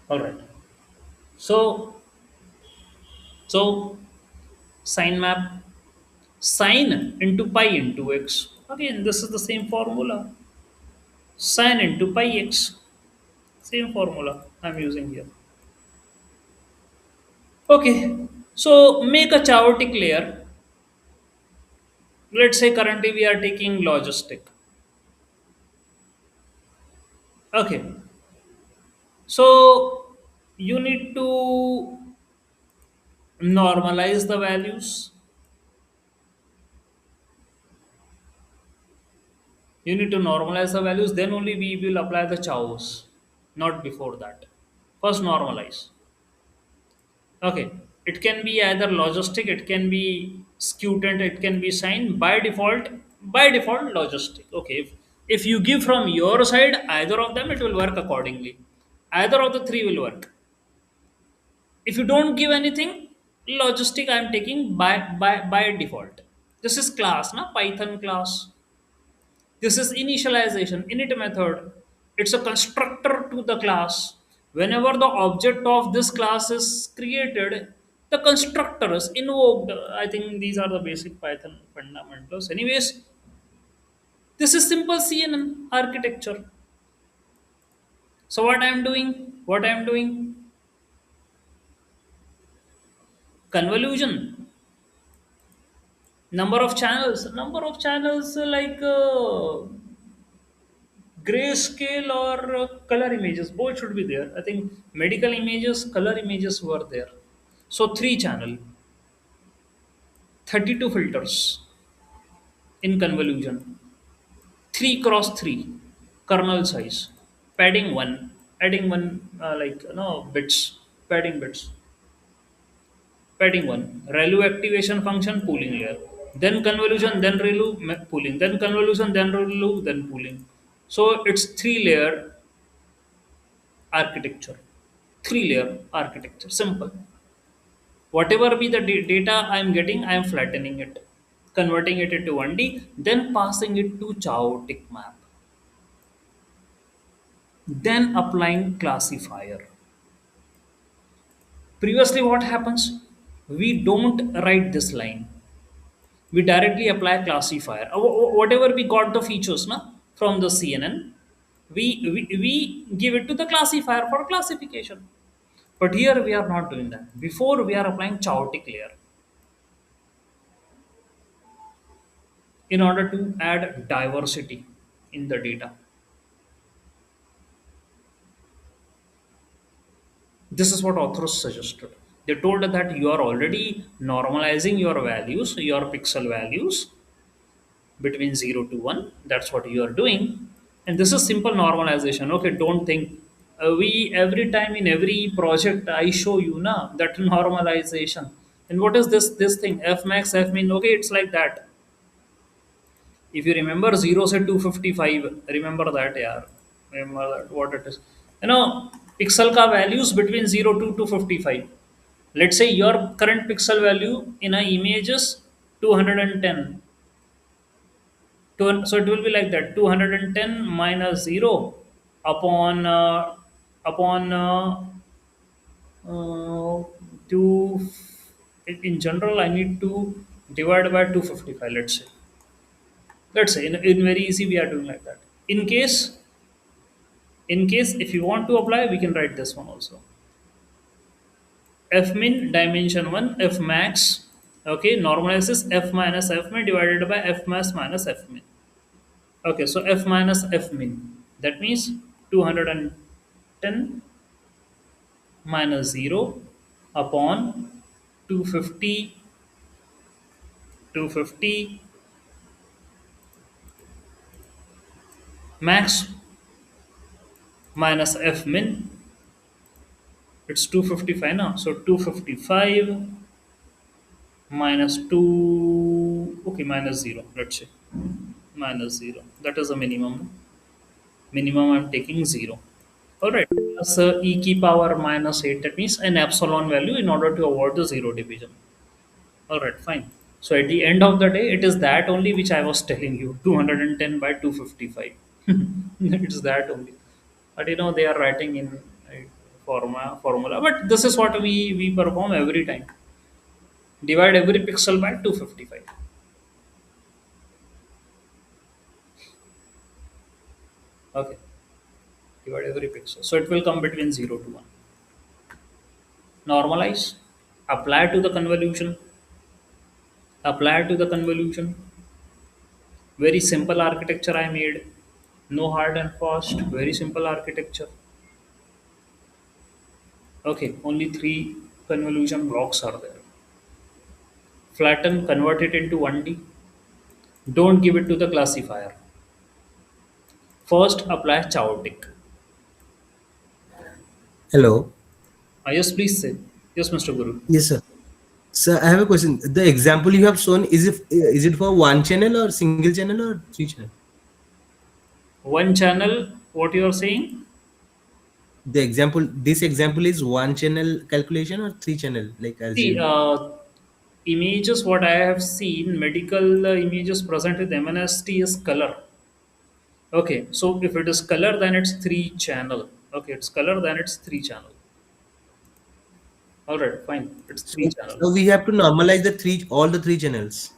All right. So so sine map, sine into pi into x. Again, this is the same formula. Sin into pi x. Same formula I'm using here. Okay, so make a chaotic layer. Let's say currently we are taking logistic. Okay, so you need to normalize the values. You need to normalize the values, then only we will apply the chows, not before that. First, normalize. Okay, it can be either logistic, it can be scutant, it can be signed by default. By default, logistic. Okay, if you give from your side either of them, it will work accordingly. Either of the three will work. If you don't give anything, logistic I am taking by default. This is class, na Python class. This is initialization, init method. It's a constructor to the class. Whenever the object of this class is created, the constructor is invoked. I think these are the basic Python fundamentals. Anyways, this is simple CNN architecture. So what I am doing, convolution, number of channels like grayscale or color images, both should be there. I think medical images, color images were there. So three channel, 32 filters in convolution, 3 cross 3 kernel size, padding 1, adding 1 bits, padding bits, padding 1, ReLU activation function, pooling layer, then convolution, then ReLU, pooling, then convolution, then ReLU, then pooling. So it's three layer architecture. Three layer architecture. Simple. Whatever be the data I am getting, I am flattening it, converting it into 1D, then passing it to chaotic map, then applying classifier. Previously, what happens? We don't write this line. We directly apply classifier. Whatever we got the features na, from the CNN, we give it to the classifier for classification. But here we are not doing that. Before we are applying chaotic layer in order to add diversity in the data. This is what authors suggested. They told that you are already normalizing your values, your pixel values between 0 to 1. That's what you are doing. And this is simple normalization. Okay, don't think. We every time in every project I show you na that normalization. And what is this thing? F max, F min. Okay, it's like that. If you remember 0 से 255, remember that yeah. Remember that what it is. You know, pixel ka values between 0 to 255. Let's say your current pixel value in a image is 210. So it will be like that 210 minus 0 upon uh, 2. In general, I need to divide by 255. Let's say in very easy we are doing like that. In case if you want to apply, we can write this one also. F min dimension 1, F max, okay, normalizes F minus F min divided by F max minus F min. Okay, so F minus F min, that means 210 minus 0 upon 250, 250 max minus F min. It's 255 now, so 255 minus 2, okay, minus 0, let's say minus 0, that is the minimum I'm taking 0. All right, plus e key power minus 8, that means an epsilon value in order to avoid the 0 division. All right, fine. So at the end of the day, it is that only which I was telling you, 210 by 255. It's that only. But they are writing in formula. But this is what we perform every time. Divide every pixel by 255. Okay, divide every pixel. So it will come between 0 to 1. Normalize, apply to the convolution, apply to the convolution. Very simple architecture I made. No hard and fast, very simple architecture. Okay, only three convolution blocks are there. Flatten, convert it into 1D. Don't give it to the classifier. First, apply chaotic. Hello. Yes, please say. Yes, Mr. Guru. Yes, sir. Sir, I have a question. The example you have shown, is it for one channel or single channel or three channel? One channel, what you are saying? This example is one channel calculation or three channel, like as See, in. images, what I have seen, medical images present with MNST is color. Okay, so if it is color, then it's three channel. Okay, it's color, then it's three channel. All right, fine. It's three channel. So we have to normalize all the three channels.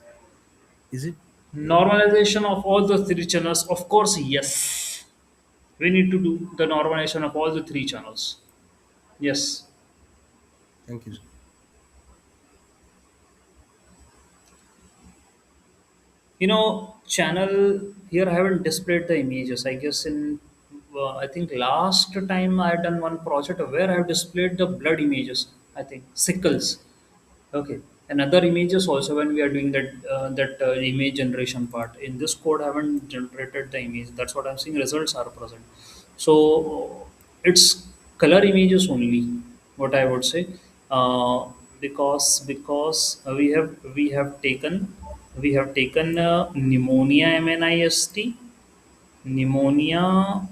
Is it? Normalization of all the three channels, of course, yes. We need to do the normalization of all the three channels. Yes. Thank you, sir. Channel here I haven't displayed the images. I guess in I think last time I had done one project where I have displayed the blood images. I think sickles. Okay, and other images also when we are doing that image generation part. In this code, I haven't generated the image. That's what I'm seeing. Results are present. So it's color images only. What I would say, because we have taken pneumonia MNIST, pneumonia,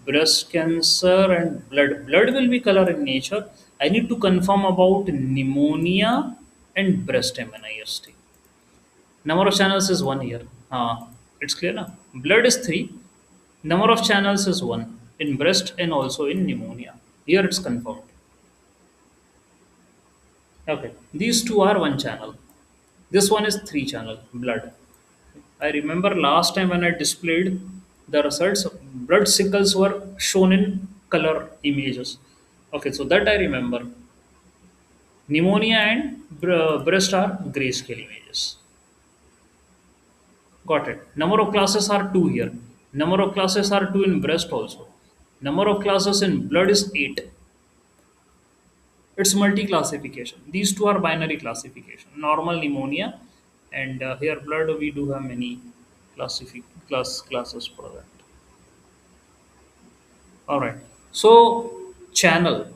breast cancer, and blood. Blood will be color in nature. I need to confirm about pneumonia and breast MNIST. Number of channels is one here. It's clear now. Blood is three. Number of channels is one in breast and also in pneumonia. Here it's confirmed. Okay, these two are one channel. This one is three channel blood. I remember last time when I displayed the results, blood sickles were shown in color images. Okay, so that I remember. Pneumonia and breast are grayscale images. Got it. Number of classes are two here. Number of classes are two in breast also. Number of classes in blood is eight. It's multi-classification. These two are binary classification. Normal pneumonia, and here blood we do have many classes present. All right. So channel.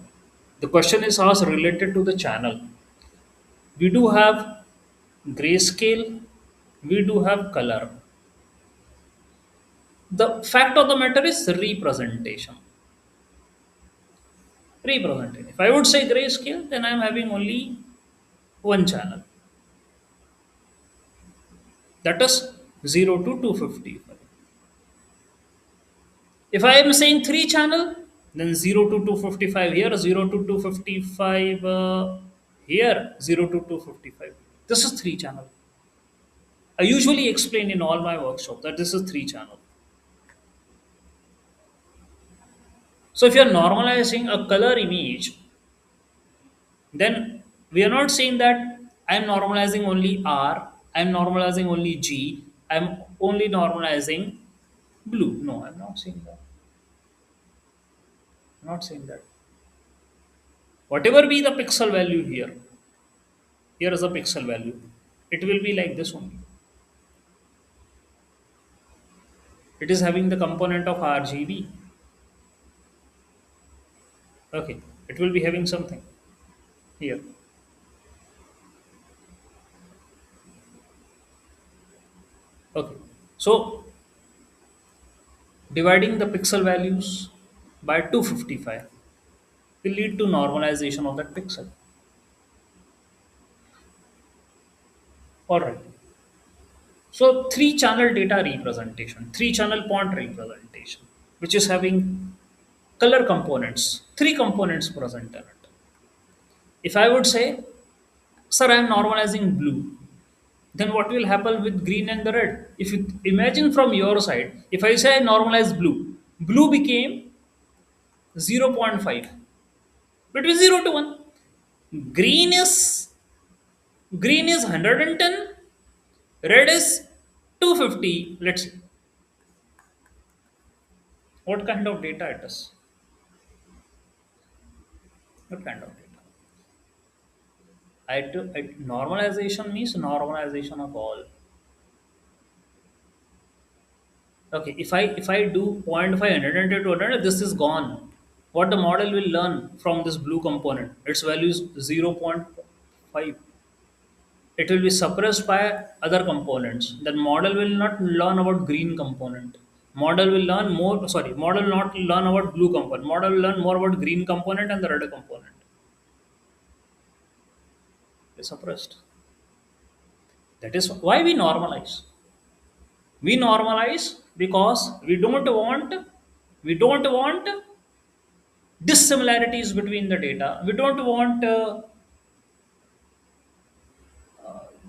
The question is asked related to the channel. We do have grayscale. We do have color. The fact of the matter is representation. Representation. If I would say grayscale, then I am having only one channel. That is 0 to 255. If I am saying three channel, then 0 to 255 here, 0 to 255 here, 0 to 255. This is three channel. I usually explain in all my workshops that this is three channel. So if you are normalizing a color image, then we are not saying that I am normalizing only R, I am normalizing only G, I am only normalizing blue. No, I'm not saying that. I'm not saying that. Whatever be the pixel value here is a pixel value. It will be like this only. It is having the component of RGB. Okay, it will be having something here. Okay, so dividing the pixel values by 255 will lead to normalization of that pixel. All right. So three channel data representation, three channel point representation, which is having color components, three components present in it. If I would say, sir, I am normalizing blue, Then what will happen with green and the red? If you imagine from your side, if I say normalize blue, blue became 0.5 between 0 to 1. Green is green is 110, red is 250. Let's see what kind of data it is. What kind of data? Normalization means normalization of all. Okay, if I do point 0.5 100 to 100, this is gone. What the model will learn from this blue component? Its value is 0.5. It will be suppressed by other components. That model will not learn about green component. Model will learn more. Sorry, model will not learn about blue component. Model will learn more about green component and the red component. It's suppressed. That is why we normalize. We normalize because we don't want dissimilarities between the data. We don't want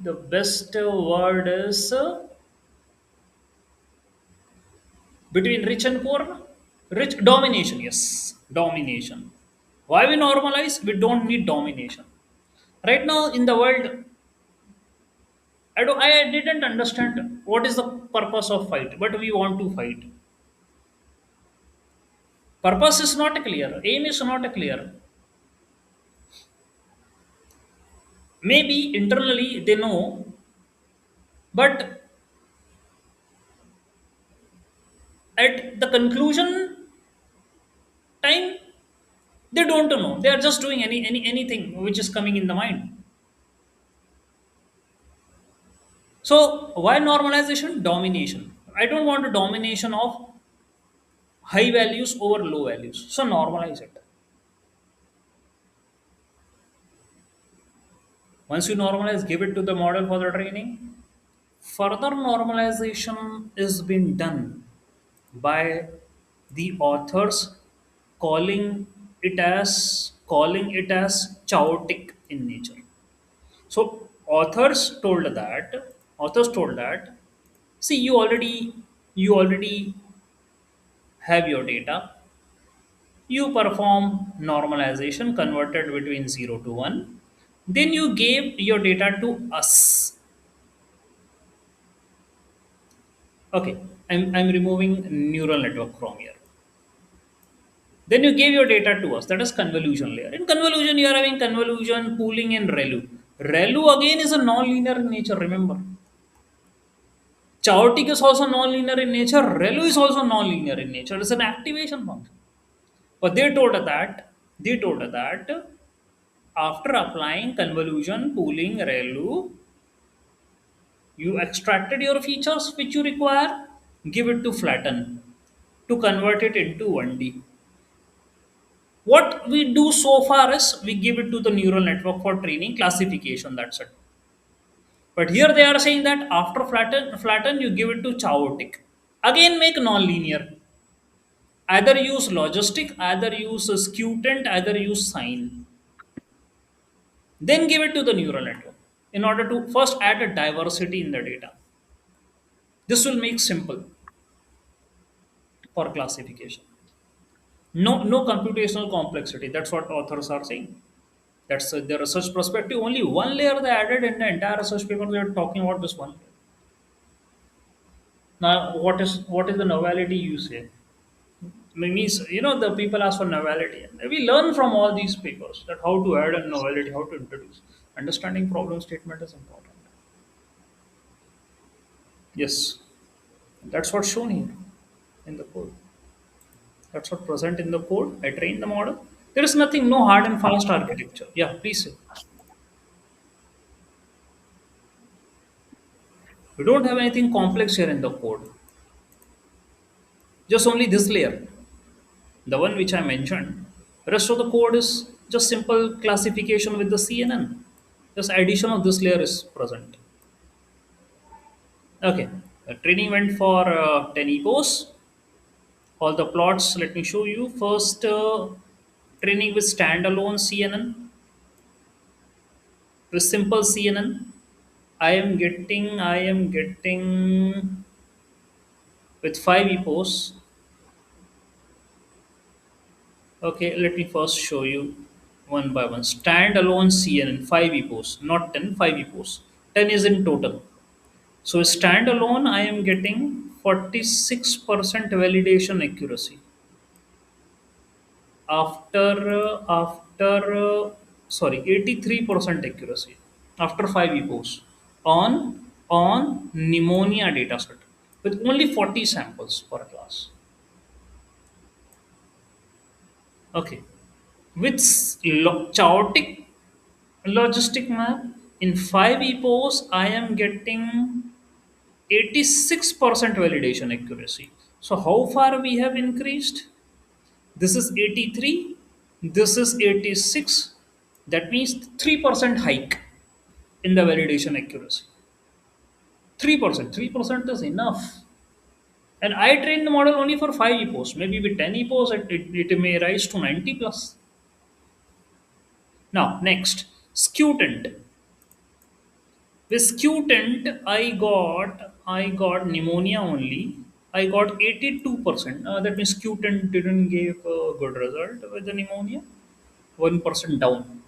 the best word is between rich and poor. Rich domination, yes, domination. Why we normalize? We don't need domination. Right now in the world, I didn't understand what is the purpose of fight, but we want to fight. Purpose is not clear, aim is not clear. Maybe internally they know, but at the conclusion time they don't know. They are just doing anything which is coming in the mind. So why normalization? Domination. I don't want a domination of high values over low values. So normalize it. Once you normalize, give it to the model for the training. Further normalization is being done by the authors calling it as chaotic in nature. So authors told that, see, you already have your data. You perform normalization converted between 0 to 1. Then you gave your data to us. Okay, I'm removing neural network from here. Then you gave your data to us. That is convolution layer. In convolution, you are having convolution, pooling, and ReLU. ReLU again is a non-linear in nature, remember. Chaotic is also non-linear in nature. ReLU is also non-linear in nature. It's an activation function. But they told us that after applying convolution, pooling, ReLU, you extracted your features which you require, give it to flatten to convert it into 1D. What we do so far is we give it to the neural network for training classification. That's it. But here they are saying that after flatten you give it to chaotic. Again, make non-linear. Either use logistic, either use skew-tent, either use sign. Then give it to the neural network in order to first add a diversity in the data. This will make simple for classification. No computational complexity. That's what authors are saying. That's the research perspective. Only one layer they added in the entire research paper. They are talking about this one. Now, what is the novelty you say? Means the people ask for novelty. We learn from all these papers that how to add a novelty, how to introduce. Understanding problem statement is important. Yes, that's what's shown here in the code. That's what present in the code. I train the model. There is nothing, no hard and fast architecture. Yeah, please say. We don't have anything complex here in the code. Just only this layer, the one which I mentioned. Rest of the code is just simple classification with the CNN. Just addition of this layer is present. Okay, the training went for 10 epochs. All the plots, let me show you. First, training with standalone CNN, with simple CNN. I am getting with 5 EPOS. Okay, let me first show you one by one. Standalone CNN, 5 EPOS, not 10, 5 EPOS. 10 is in total. So standalone, I am getting 46% validation accuracy. After 83% accuracy after 5 EPOS on pneumonia dataset with only 40 samples per class. Okay, with chaotic logistic map in 5 EPOS, I am getting 86% validation accuracy. So how far we have increased? This is 83, this is 86. That means 3% hike in the validation accuracy. 3%. 3% is enough. And I trained the model only for 5 EPOS. Maybe with 10 EPOS, it may rise to 90 plus. Now, next, Scutent. With Scutent, I got pneumonia only. I got 82%. That means Scutent didn't give a good result with the pneumonia. 1% down.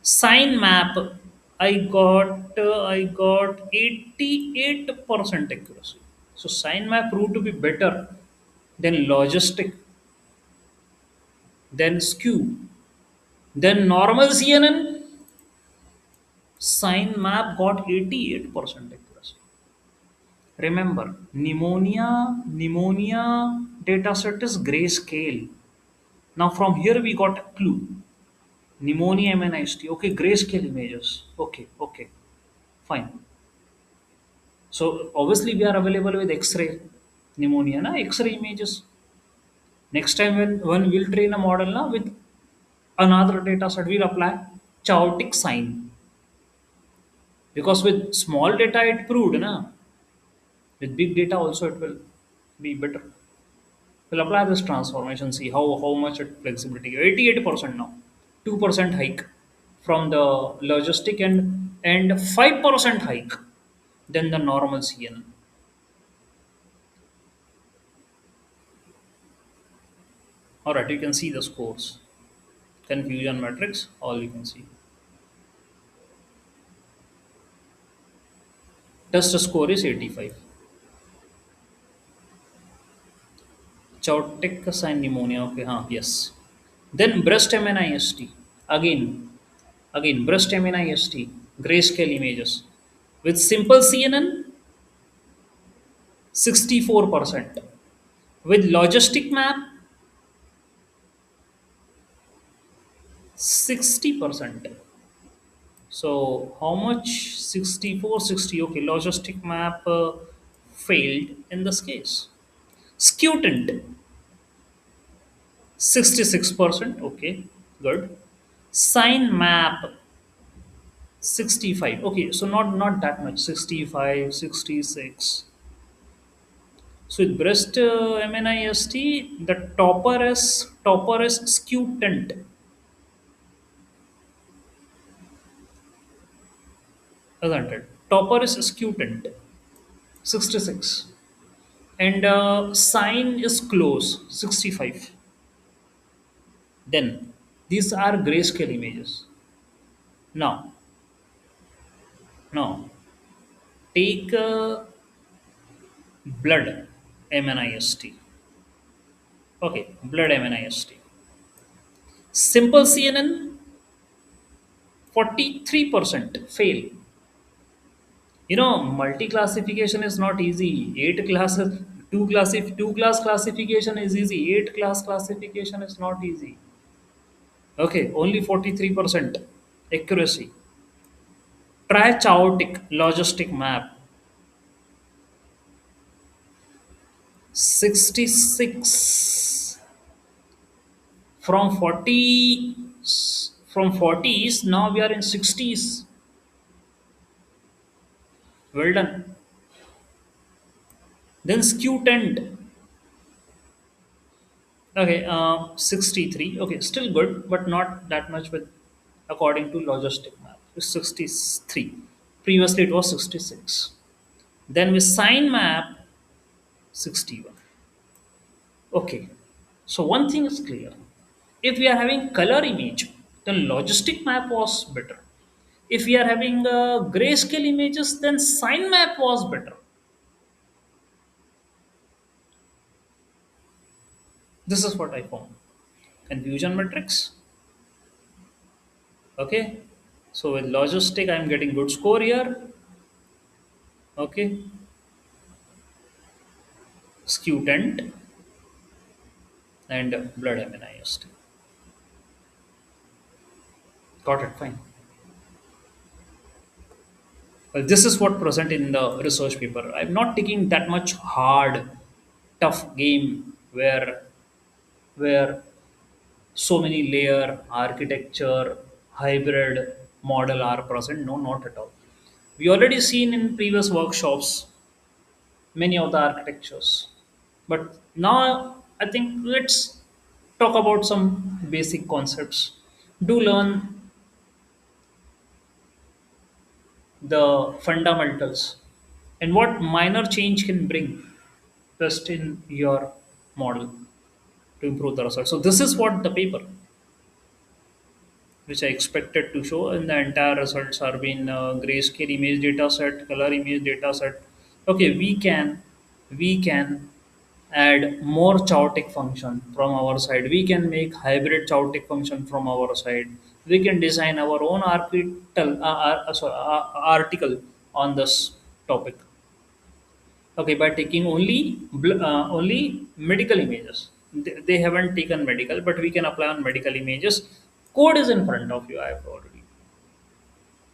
Sign map, I got 88% accuracy. So sign map proved to be better than logistic, then skew, then normal CNN. Sign map got 88% accuracy. Remember, pneumonia dataset is grayscale. Now from here we got a clue. Pneumonia MNIST. Okay, grayscale images. Okay, fine. So obviously we are available with X-ray pneumonia, na X-ray images. Next time when we'll train a model na with another data set, we'll apply chaotic sign. Because with small data it proved na. With big data also it will be better. We'll apply this transformation, see how much it flexibility. 88% now. 2% hike from the logistic and 5% hike than the normal CNN. Alright, you can see the scores. Confusion matrix, all you can see. Test score is 85. Chaotic sign pneumonia, okay, huh, yes. Then breast MNIST, again, breast MNIST, grayscale images. With simple CNN, 64%. With logistic map, 60%. So how much? 64, 60. Okay, logistic map failed in this case. Scutent, 66%. Okay, good. Sign map, 65. Okay, so not that much. 65, 66. So with breast MNIST, the topper is Scutent, isn't it? Topper is Scutent, 66. And sign is close, 65. Then these are grayscale images. Now, now take blood MNIST. Okay, blood MNIST. Simple CNN, 43% fail. Multi classification is not easy. Eight classes, two class classification is easy. Eight class classification is not easy. Okay, only 43% accuracy. Try chaotic logistic map, 66 from 40, from 40s. Now we are in 60s. Well done. Then skew tent. Okay, 63. Okay, still good, but not that much with according to logistic map. It's 63. Previously it was 66. Then with sign map, 61. Okay. So one thing is clear. If we are having color image, then logistic map was better. If we are having grayscale images, then sign map was better. This is what I found. Confusion matrix. Okay. So with logistic, I'm getting good score here. Okay. Skew tent and blood MNIST. Got it. Fine. Well, this is what present in the research paper. I'm not taking that much hard, tough game where so many layer architecture hybrid model are present. No, not at all. We already seen in previous workshops many of the architectures, but now I think let's talk about some basic concepts. Do learn the fundamentals and what minor change can bring best in your model to improve the result. So this is what the paper which I expected to show, and the entire results are being grayscale image data set, color image data set. Okay, we can add more chaotic function from our side. We can make hybrid chaotic function from our side. We can design our own article on this topic. Okay, by taking only medical images. They haven't taken medical, but we can apply on medical images. Code is in front of you. I have already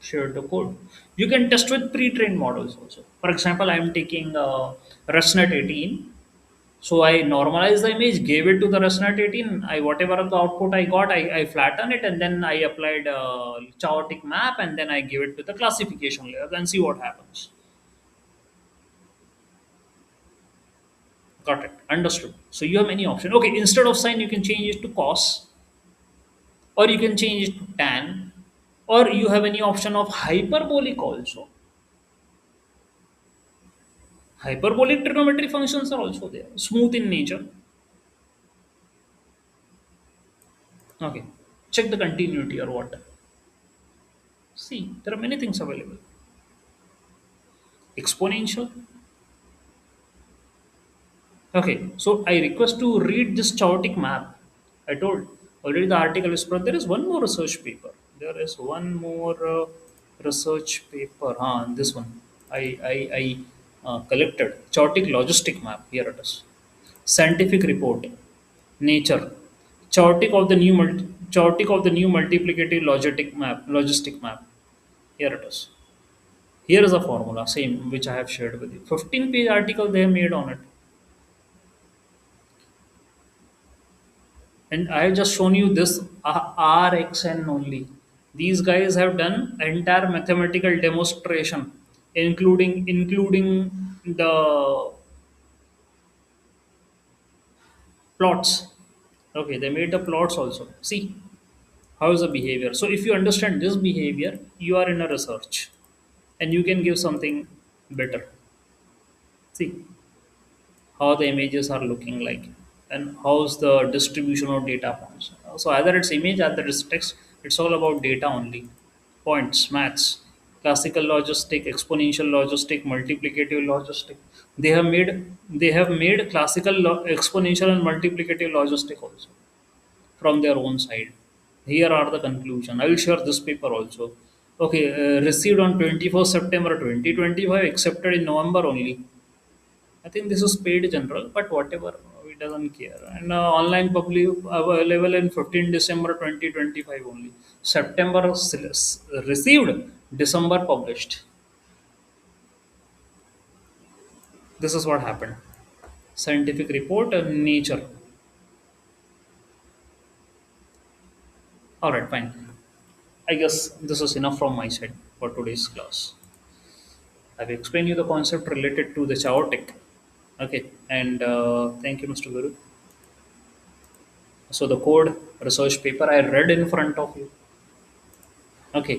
shared the code. You can test with pre-trained models also. For example, I am taking ResNet 18. So I normalized the image, gave it to the ResNet 18. I whatever the output I got, I flatten it, and then I applied a chaotic map, and then I give it to the classification layer. Then see what happens. Got it. Understood. So you have many options. Okay, instead of sine, you can change it to cos, or you can change it to tan, or you have any option of hyperbolic also. Hyperbolic trigonometry functions are also there, smooth in nature. Okay, check the continuity or what. See, there are many things available. Exponential. Okay, so I request to read this chaotic map. I told already the article is spread. There is one more research paper. There is one more research paper. This one. I collected chaotic logistic map. Here it is. Scientific report. Nature. Chaotic of the new multiplicative logistic map. Here it is. Here is a formula, same which I have shared with you. 15-page article they have made on it. And I have just shown you this RxN only. These guys have done entire mathematical demonstration, including the plots. Okay, they made the plots also. See how is the behavior. So if you understand this behavior, you are in a research, and you can give something better. See how the images are looking like, and how's the distribution of data points. So either it's image, either it's text. It's all about data only. Points, maths, classical logistic, exponential logistic, multiplicative logistic. They have made classical exponential and multiplicative logistic also from their own side. Here are the conclusion. I will share this paper also. Okay, received on 24th September 2025, accepted in November only. I think this is paid general, but whatever, we doesn't care. And online public available in 15 December 2025 only. September received, December published. This is what happened. Scientific report and Nature. All right, fine. I guess this is enough from my side for today's class. I've explained you the concept related to the chaotic. Okay, and thank you, Mr. Guru. So the code research paper I read in front of you. Okay.